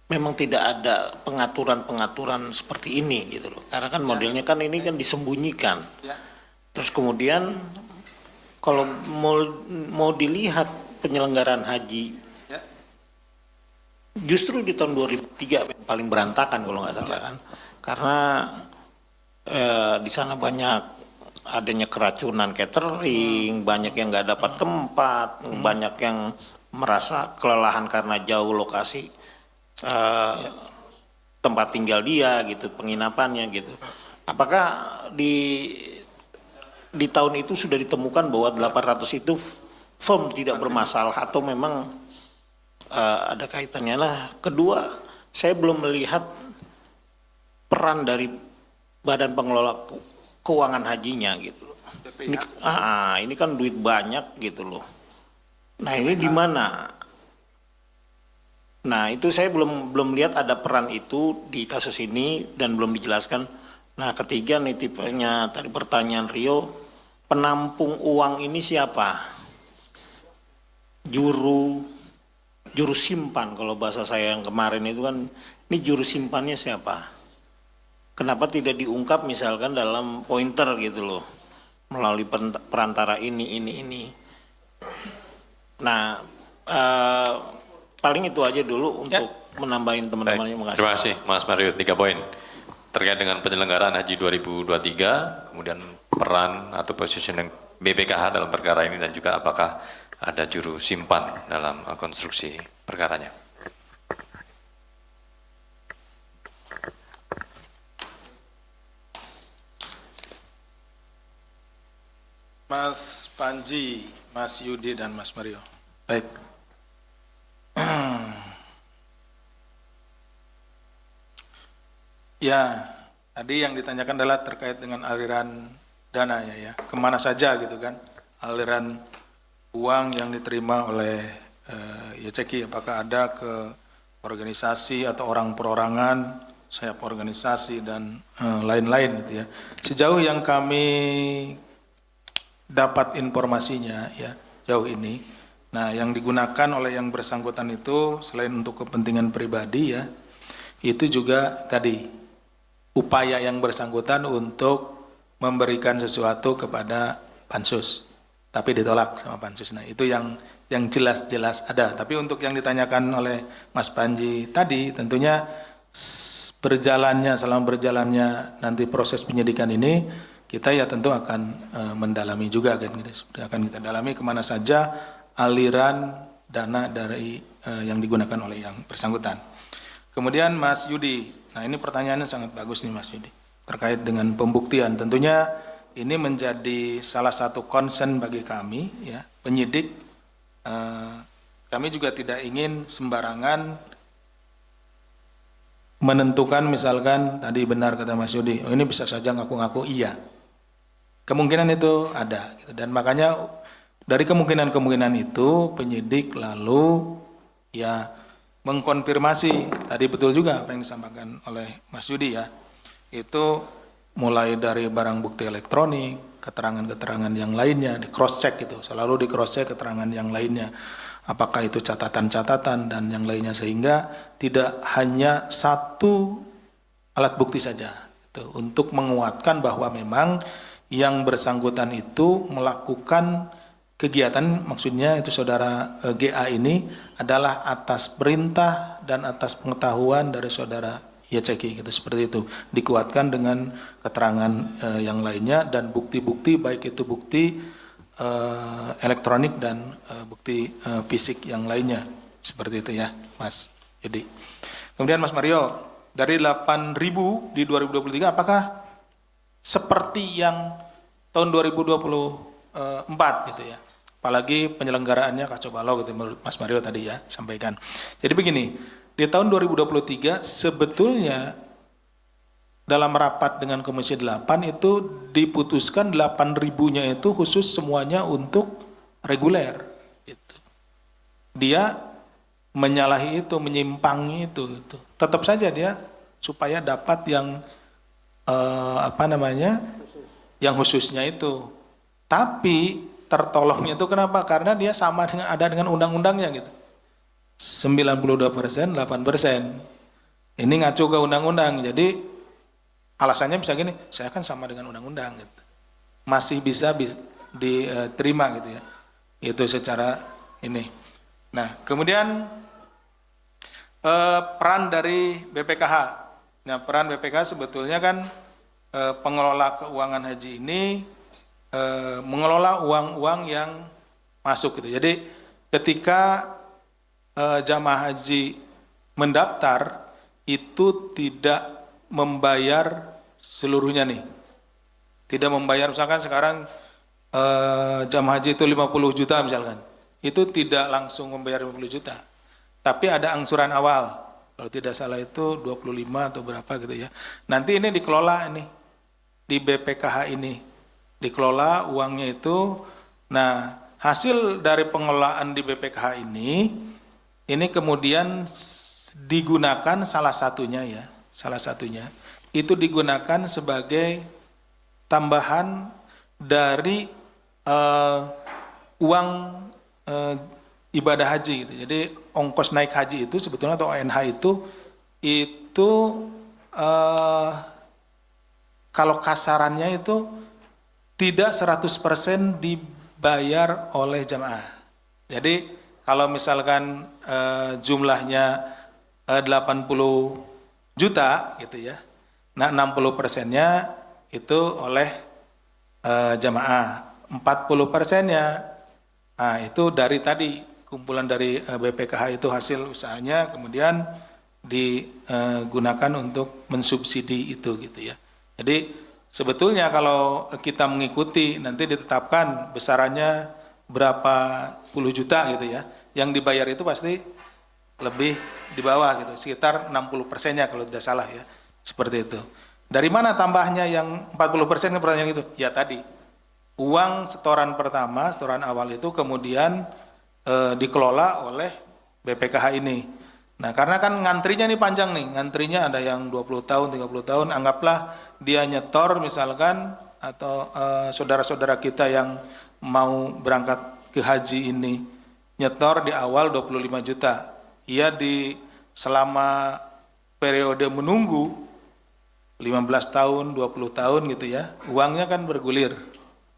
H: memang tidak ada pengaturan-pengaturan seperti ini gitu loh. Karena kan modelnya kan ini kan disembunyikan. Terus kemudian kalau mau dilihat penyelenggaraan haji, justru di tahun 2003 yang paling berantakan kalau nggak salah kan, karena di sana banyak adanya keracunan catering, banyak yang nggak dapat tempat, banyak yang merasa kelelahan karena jauh lokasi tempat tinggal dia gitu, penginapannya gitu. Apakah di tahun itu sudah ditemukan bahwa 800 itu firm tidak bermasalah atau memang ada kaitannya? Nah, kedua, saya belum melihat peran dari Badan Pengelola Keuangan Hajinya gitu loh. Ini kan duit banyak gitu loh. Nah, ini di mana? Nah, itu saya belum lihat ada peran itu di kasus ini dan belum dijelaskan. Nah, ketiga nih tipenya tadi pertanyaan Rio, penampung uang ini siapa? Juru simpan, kalau bahasa saya yang kemarin itu kan, ini juru simpannya siapa? Kenapa tidak diungkap misalkan dalam pointer gitu loh, melalui perantara ini. Nah, paling itu aja dulu untuk menambahin teman-temannya.
A: Baik, terima kasih Mas Mario. 3 poin terkait dengan penyelenggaraan haji 2023, kemudian peran atau positioning BPKH dalam perkara ini dan juga apakah ada juru simpan dalam konstruksi perkaranya.
B: Mas Panji, Mas Yudi, dan Mas Mario. Baik. Ya, tadi yang ditanyakan adalah terkait dengan aliran dananya ya. Kemana saja gitu kan aliran uang yang diterima oleh YCQ, apakah ada ke organisasi atau orang perorangan, sayap organisasi dan lain-lain gitu ya. Sejauh yang kami dapat informasinya ya jauh ini, nah yang digunakan oleh yang bersangkutan itu selain untuk kepentingan pribadi ya, itu juga tadi upaya yang bersangkutan untuk memberikan sesuatu kepada pansus, tapi ditolak sama pansus. Nah itu yang jelas-jelas ada. Tapi untuk yang ditanyakan oleh Mas Panji tadi, tentunya selama berjalannya nanti proses penyidikan ini, kita ya tentu akan mendalami juga kan, gitu. Akan kita dalami kemana saja aliran dana dari yang digunakan oleh yang bersangkutan. Kemudian Mas Yudi, nah ini pertanyaannya sangat bagus nih Mas Yudi, terkait dengan pembuktian. Tentunya ini menjadi salah satu concern bagi kami, ya, penyidik. Kami juga tidak ingin sembarangan menentukan, misalkan tadi benar kata Mas Yudi, oh ini bisa saja ngaku-ngaku iya. Kemungkinan itu ada, gitu. Dan makanya dari kemungkinan-kemungkinan itu penyidik lalu ya mengkonfirmasi, tadi betul juga apa yang disampaikan oleh Mas Yudi ya, itu mulai dari barang bukti elektronik, keterangan-keterangan yang lainnya, di cross check gitu, selalu di cross check keterangan yang lainnya, apakah itu catatan-catatan dan yang lainnya, sehingga tidak hanya satu alat bukti saja, itu untuk menguatkan bahwa memang yang bersangkutan itu melakukan kegiatan, maksudnya itu saudara GA ini adalah atas perintah dan atas pengetahuan dari saudara YCK, gitu, seperti itu, dikuatkan dengan keterangan yang lainnya dan bukti-bukti, baik itu bukti elektronik dan bukti fisik yang lainnya, seperti itu ya Mas Yudi. Kemudian Mas Mario, dari 8.000 di 2023 apakah seperti yang tahun 2024 gitu ya? Apalagi penyelenggaraannya kacau balau gitu menurut Mas Mario tadi ya sampaikan. Jadi begini, di tahun 2023 sebetulnya dalam rapat dengan Komisi 8 itu diputuskan 8.000-nya itu khusus semuanya untuk reguler gitu. Dia menyalahi itu, menyimpangi itu. Tetap saja dia supaya dapat yang yang khususnya itu. Tapi tertolongnya itu kenapa? Karena dia sama dengan ada dengan undang-undangnya gitu. 92%, 8%. Ini ngacu ke undang-undang. Jadi alasannya bisa gini, saya kan sama dengan undang-undang gitu. Masih bisa diterima gitu ya. Itu secara ini. Nah, kemudian peran dari BPKH. Nah, peran BPKH sebetulnya kan pengelola keuangan haji ini mengelola uang-uang yang masuk gitu. Jadi ketika jamaah haji mendaftar itu tidak membayar seluruhnya nih. Tidak membayar, misalkan sekarang jamaah haji itu 50 juta misalkan. Itu tidak langsung membayar 50 juta. Tapi ada angsuran awal. Kalau tidak salah itu 25 atau berapa gitu ya. Nanti ini dikelola ini di BPKH ini. Dikelola uangnya itu. Nah, hasil dari pengelolaan di BPKH ini kemudian digunakan salah satunya itu digunakan sebagai tambahan dari uang ibadah haji gitu. Jadi ongkos naik haji itu sebetulnya atau ONH itu kalau kasarannya itu tidak 100% dibayar oleh jamaah. Jadi kalau misalkan jumlahnya 80 juta gitu ya, nah 60%-nya itu oleh jamaah, 40%-nya nah itu dari tadi kumpulan dari BPKH itu hasil usahanya kemudian digunakan untuk mensubsidi itu gitu ya. Jadi sebetulnya kalau kita mengikuti nanti ditetapkan besarannya berapa puluh juta gitu ya, yang dibayar itu pasti lebih di bawah gitu, sekitar 60%-nya kalau tidak salah ya, seperti itu. Dari mana tambahnya yang 40% pertanyaan itu? Ya tadi, uang setoran pertama, setoran awal itu kemudian dikelola oleh BPKH ini. Nah karena kan ngantrinya nih panjang nih, ngantrinya ada yang 20 tahun, 30 tahun, anggaplah dia nyetor misalkan, atau saudara-saudara kita yang mau berangkat ke haji ini, nyetor di awal 25 juta. Ia selama periode menunggu 15 tahun, 20 tahun gitu ya, uangnya kan bergulir.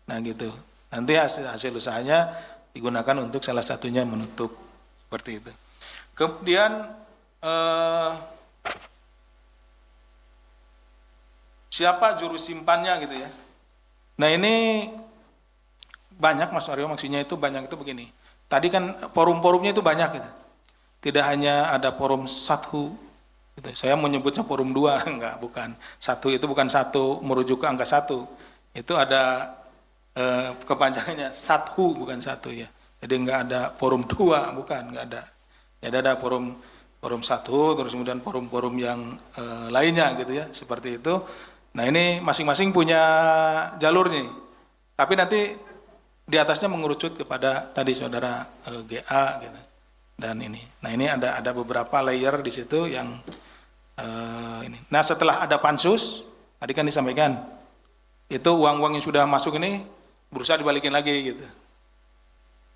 B: Nah gitu. Nanti hasil usahanya digunakan untuk salah satunya menutup seperti itu. Kemudian siapa juru simpannya gitu ya. Nah ini banyak Mas Mario, maksudnya itu banyak itu begini. Tadi kan forum-forumnya itu banyak gitu. Tidak hanya ada forum satu, gitu. Saya menyebutnya forum 2, enggak, bukan. Satu itu bukan satu merujuk ke angka 1. Itu ada kepanjangannya satu, bukan satu ya. Jadi enggak ada forum 2, bukan, enggak ada. Jadi ada forum 1, terus kemudian forum-forum yang lainnya gitu ya, seperti itu. Nah ini masing-masing punya jalurnya. Tapi nanti di atasnya mengerucut kepada tadi saudara GA gitu. Dan ini. Nah ini ada beberapa layer di situ yang ini. Nah setelah ada pansus, tadi kan disampaikan, itu uang-uang yang sudah masuk ini berusaha dibalikin lagi gitu.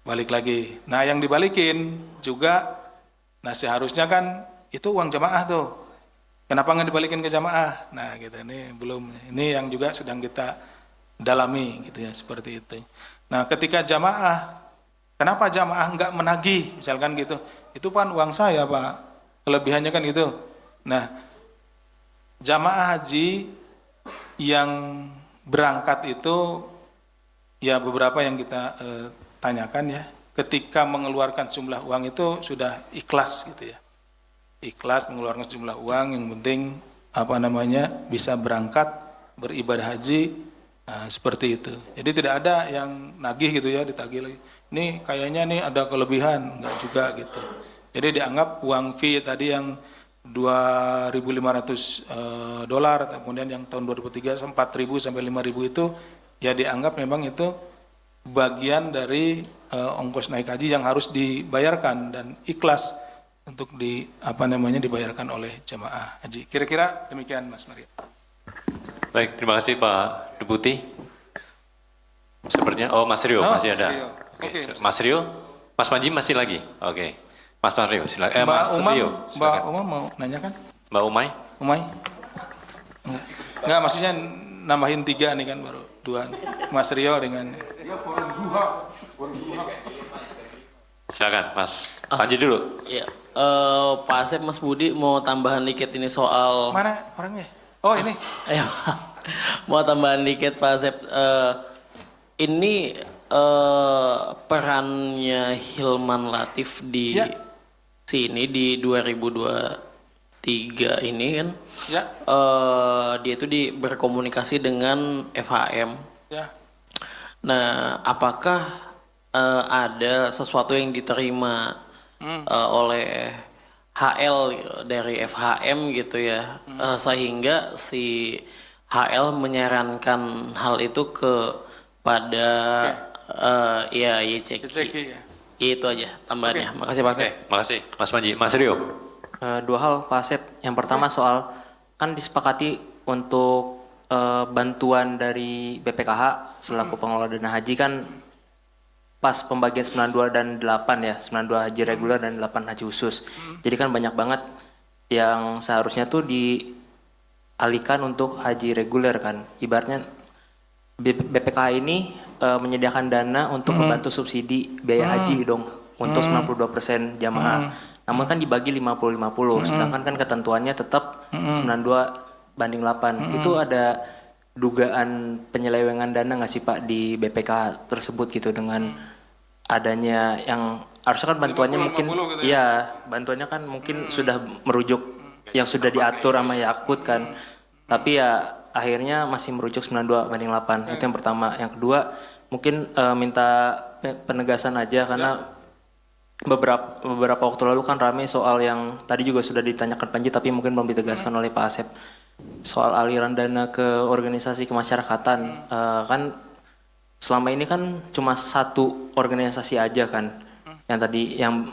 B: Balik lagi. Nah yang dibalikin juga, nah seharusnya kan itu uang jamaah tuh. Kenapa nggak dibalikin ke jamaah? Nah gitu, ini belum. Ini yang juga sedang kita dalami gitu ya, seperti itu. Nah ketika jamaah, kenapa jamaah nggak menagih, misalkan gitu, itu kan uang saya Pak, kelebihannya kan gitu. Nah, jamaah haji yang berangkat itu, ya beberapa yang kita tanyakan ya, ketika mengeluarkan jumlah uang itu sudah ikhlas gitu ya. Ikhlas mengeluarkan jumlah uang, yang penting bisa berangkat beribadah haji, nah, seperti itu. Jadi tidak ada yang nagih gitu ya, ditagih lagi. Ini kayaknya nih ada kelebihan, enggak juga gitu. Jadi dianggap uang fee tadi yang $2.500, kemudian yang tahun 2003 4.000 sampai 5.000 itu ya dianggap memang itu bagian dari ongkos naik haji yang harus dibayarkan dan ikhlas untuk dibayarkan oleh jamaah haji. Kira-kira demikian Mas Mario.
A: Baik, terima kasih Pak Deputi. Sepertinya, Mas Rio masih ada. Oke, Mas Rio, Mas Manji masih lagi. Oke, Mas Rio silakan.
B: Mbak Umam mau nanya kan?
A: Mbak Umay?
B: Enggak, maksudnya nambahin 3 nih kan, baru 2 nih. Mas Rio dengan.
A: Silakan Mas Manji dulu.
F: Iya, Pak Asep, Mas Budi mau tambahan dikit ini soal.
B: Mana orangnya? Oh ini.
F: Ayo, mau tambahan dikit Pak Asep. Ini perannya Hilman Latif di sini di 2023 ini kan, dia itu berkomunikasi dengan FHM.
B: Ya.
F: Nah, apakah ada sesuatu yang diterima oleh HL dari FHM gitu ya, sehingga si HL menyarankan hal itu kepada YCK.
B: Ya.
F: Itu aja tambahannya. Makasih Pak Asep.
A: Makasih Mas Manji. Mas Rio.
E: 2 hal Pak Asep. Yang pertama soal kan disepakati untuk bantuan dari BPKH selaku pengelola dana haji kan pas pembagian 92 dan 8 ya, 92 haji reguler dan 8 haji khusus. Jadi kan banyak banget yang seharusnya tuh dialihkan untuk haji reguler kan. Ibaratnya BPKH ini menyediakan dana untuk membantu subsidi biaya haji dong untuk 92% jamaah. Namun kan dibagi 50-50, sedangkan kan ketentuannya tetap 92/8. Itu ada dugaan penyelewengan dana nggak sih Pak di BPKH tersebut gitu, dengan adanya yang harusnya kan bantuannya mungkin gitu ya, bantuannya kan mungkin sudah merujuk yang sudah diatur sama Yakut kan, tapi ya akhirnya masih merujuk 92/8. Itu yang pertama. Yang kedua mungkin minta penegasan aja karena beberapa waktu lalu kan ramai soal yang tadi juga sudah ditanyakan Panji tapi mungkin belum ditegaskan oleh Pak Asep, soal aliran dana ke organisasi kemasyarakatan. Kan selama ini kan cuma satu organisasi aja kan yang tadi yang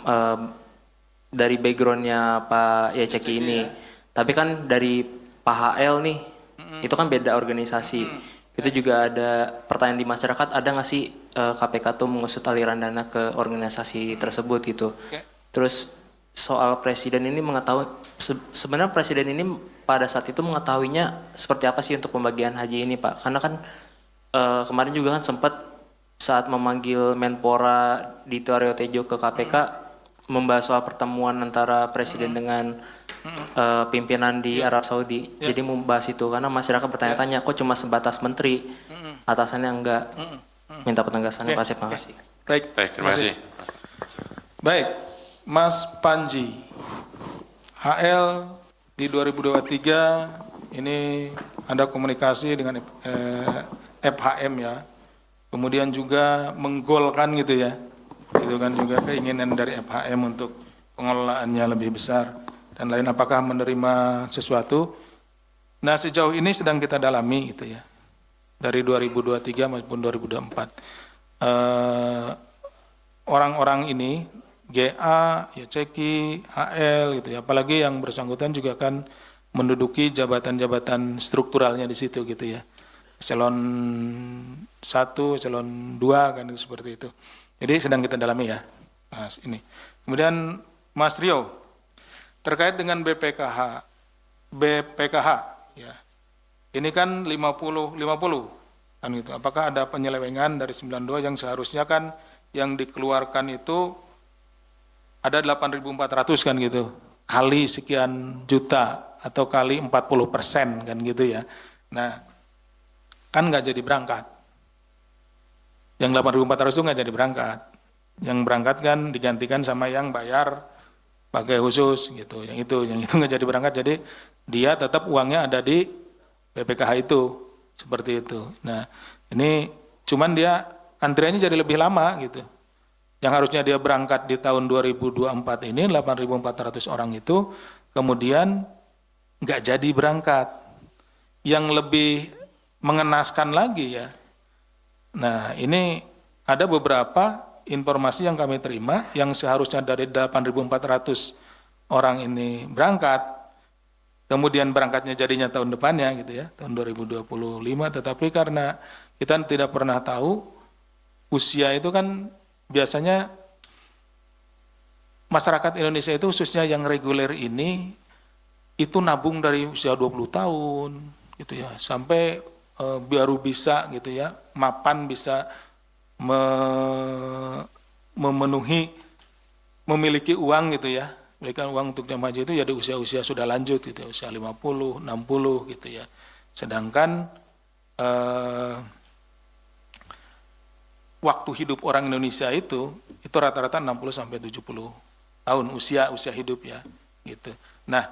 E: dari backgroundnya Pak YCK ini, tapi kan dari Pak HL nih itu kan beda organisasi. Itu juga ada pertanyaan di masyarakat, ada nggak sih KPK tuh mengusut aliran dana ke organisasi tersebut gitu. Terus
I: soal presiden ini mengetahui sebenarnya presiden ini pada saat itu mengetahuinya seperti apa sih untuk pembagian haji ini, Pak? Karena kan kemarin juga kan sempat saat memanggil Menpora Dito Aryo Tejo ke KPK membahas soal pertemuan antara presiden dengan pimpinan di Arab Saudi. Jadi membahas itu karena masyarakat bertanya-tanya kok cuma sebatas menteri, atasannya enggak. Minta penegasannya Pak Asep, makasih.
B: Baik,
A: Terima kasih.
B: Baik, Mas Panji, HL di 2023 ini ada komunikasi dengan FHM ya, kemudian juga menggolkan gitu ya, itu kan juga keinginan dari FHM untuk pengelolaannya lebih besar dan lain. Apakah menerima sesuatu? Nah, sejauh ini sedang kita dalami gitu ya, dari 2023 maupun 2024. Orang-orang ini GA, YCK, HL gitu ya, apalagi yang bersangkutan juga kan menduduki jabatan-jabatan strukturalnya di situ gitu ya. Eselon 1, eselon 2 kan itu seperti itu. Jadi sedang kita dalami ya. Mas ini. Kemudian Mas Rio terkait dengan BPKH ya. Ini kan 50 kan gitu. Apakah ada penyelewengan dari 92 yang seharusnya kan yang dikeluarkan itu ada 8.400 kan gitu, kali sekian juta atau kali 40% kan gitu ya. Nah, kan nggak jadi berangkat. Yang 8.400 itu nggak jadi berangkat. Yang berangkat kan digantikan sama yang bayar pakai khusus gitu. Yang itu nggak jadi berangkat. Jadi dia tetap uangnya ada di BPKH itu, seperti itu. Nah, ini cuman dia antriannya jadi lebih lama gitu. Yang harusnya dia berangkat di tahun 2024 ini 8.400 orang itu kemudian nggak jadi berangkat. Yang lebih mengenaskan lagi ya. Nah, ini ada beberapa informasi yang kami terima yang seharusnya dari 8.400 orang ini berangkat, kemudian berangkatnya jadinya tahun depannya gitu ya, tahun 2025, tetapi karena kita tidak pernah tahu usia itu kan biasanya masyarakat Indonesia itu khususnya yang reguler ini itu nabung dari usia 20 tahun gitu ya, sampai baru bisa gitu ya, mapan bisa memenuhi, memiliki uang gitu ya, berikan uang untuk jamaah haji itu ya di usia-usia sudah lanjut gitu, usia 50, 60 gitu ya. Sedangkan waktu hidup orang Indonesia itu rata-rata 60 sampai 70 tahun usia hidup ya gitu. Nah,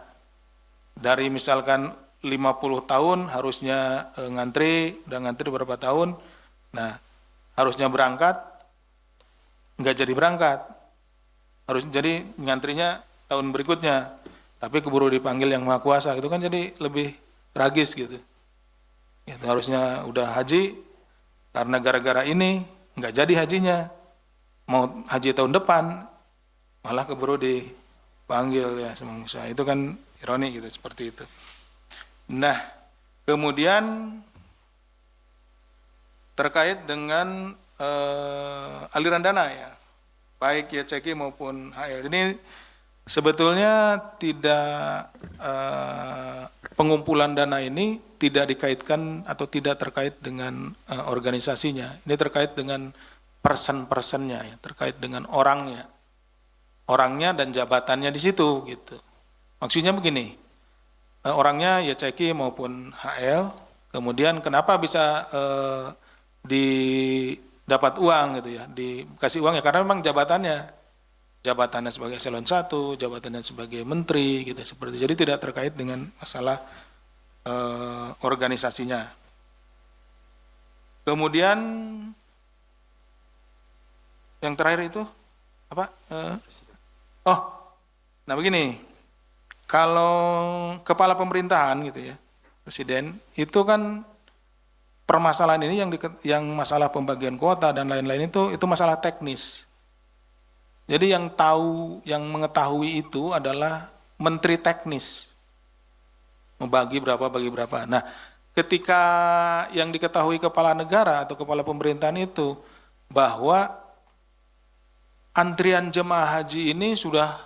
B: dari misalkan 50 tahun harusnya udah ngantri berapa tahun, nah harusnya berangkat, nggak jadi berangkat, harus jadi ngantrinya tahun berikutnya, tapi keburu dipanggil yang maha kuasa, itu kan jadi lebih tragis gitu. Itu harusnya udah haji, karena gara-gara ini nggak jadi hajinya, mau haji tahun depan, malah keburu dipanggil ya sama usaha, itu kan ironi gitu, seperti itu. Nah, kemudian terkait dengan aliran dana ya, baik YCK maupun HL. Ini sebetulnya tidak pengumpulan dana ini tidak dikaitkan atau tidak terkait dengan organisasinya. Ini terkait dengan person-personnya ya, terkait dengan orangnya dan jabatannya di situ gitu. Maksudnya begini. Orangnya YCK maupun HL, kemudian kenapa bisa didapat uang gitu ya, dikasih uang ya karena memang jabatannya sebagai eselon 1, jabatannya sebagai menteri gitu seperti. Jadi tidak terkait dengan masalah organisasinya. Kemudian yang terakhir itu apa? Nah begini. Kalau kepala pemerintahan gitu ya, presiden, itu kan permasalahan ini yang masalah pembagian kuota dan lain-lain itu masalah teknis. Jadi yang mengetahui itu adalah menteri teknis. Membagi berapa, bagi berapa. Nah, ketika yang diketahui kepala negara atau kepala pemerintahan itu bahwa antrian jemaah haji ini sudah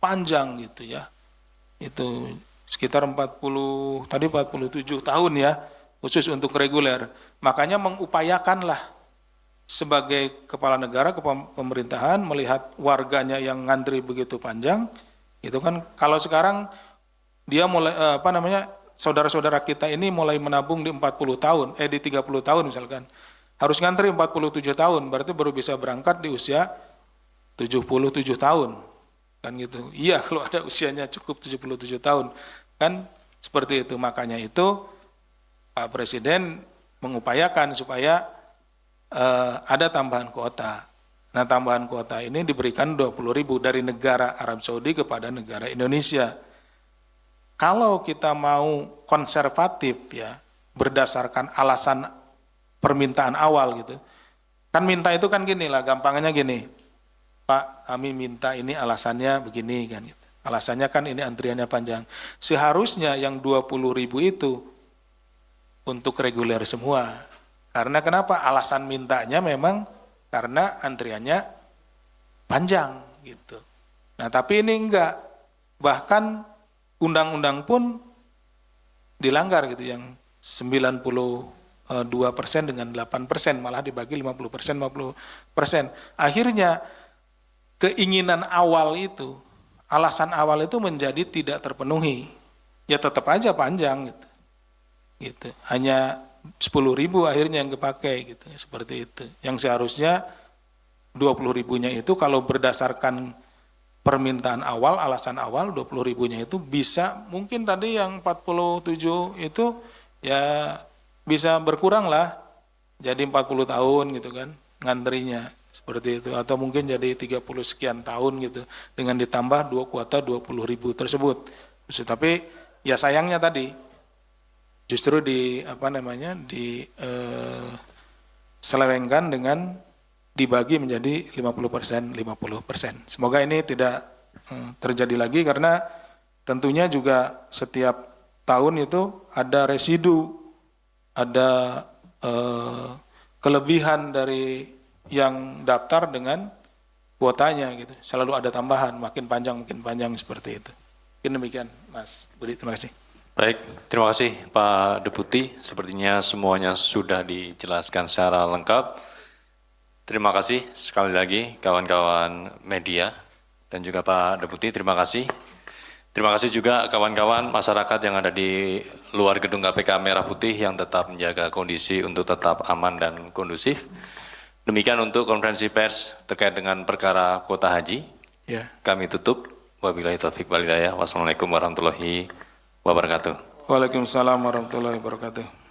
B: panjang gitu ya. Itu sekitar 47 tahun ya, khusus untuk reguler. Makanya mengupayakanlah sebagai kepala negara, pemerintahan melihat warganya yang ngantri begitu panjang, itu kan kalau sekarang dia mulai saudara-saudara kita ini mulai menabung di 40 tahun, di 30 tahun misalkan. Harus ngantri 47 tahun, berarti baru bisa berangkat di usia 77 tahun. Kan gitu. Iya, kalau ada usianya cukup 77 tahun. Kan seperti itu. Makanya itu Pak Presiden mengupayakan supaya ada tambahan kuota. Nah, tambahan kuota ini diberikan 20.000 dari negara Arab Saudi kepada negara Indonesia. Kalau kita mau konservatif ya, berdasarkan alasan permintaan awal gitu. Kan minta itu kan gini lah, gampangnya gini. Pak, kami minta ini alasannya begini kan gitu. Alasannya kan ini antriannya panjang. Seharusnya yang 20.000 itu untuk reguler semua. Karena kenapa? Alasan mintanya memang karena antriannya panjang gitu. Nah, tapi ini enggak. Bahkan undang-undang pun dilanggar gitu, yang 92% dengan 8%, malah dibagi 50%, 50%. Akhirnya keinginan awal itu, alasan awal itu menjadi tidak terpenuhi. Ya tetap aja panjang gitu. Gitu. Hanya 10.000 akhirnya yang dipakai gitu, seperti itu. Yang seharusnya 20.000-nya itu kalau berdasarkan permintaan awal, alasan awal 20.000-nya itu bisa, mungkin tadi yang 47 itu ya bisa berkurang lah, jadi 40 tahun gitu kan ngantrinya, seperti itu, atau mungkin jadi 30 sekian tahun gitu dengan ditambah kuota 20.000 tersebut. Tapi ya sayangnya tadi justru selewengkan dengan dibagi menjadi 50%, 50%. Semoga ini tidak terjadi lagi, karena tentunya juga setiap tahun itu ada residu, ada kelebihan dari yang daftar dengan kuotanya gitu. Selalu ada tambahan, makin panjang seperti itu. Mungkin demikian, Mas Budi. Terima kasih.
A: Baik, terima kasih Pak Deputi. Sepertinya semuanya sudah dijelaskan secara lengkap. Terima kasih sekali lagi kawan-kawan media dan juga Pak Deputi, terima kasih. Terima kasih juga kawan-kawan masyarakat yang ada di luar gedung KPK Merah Putih yang tetap menjaga kondisi untuk tetap aman dan kondusif. Demikian untuk konferensi pers terkait dengan perkara kuota haji.
B: Ya.
A: Kami tutup. Wabillahi taufiq wal hidayah. Wassalamualaikum warahmatullahi wabarakatuh.
B: Waalaikumsalam warahmatullahi wabarakatuh.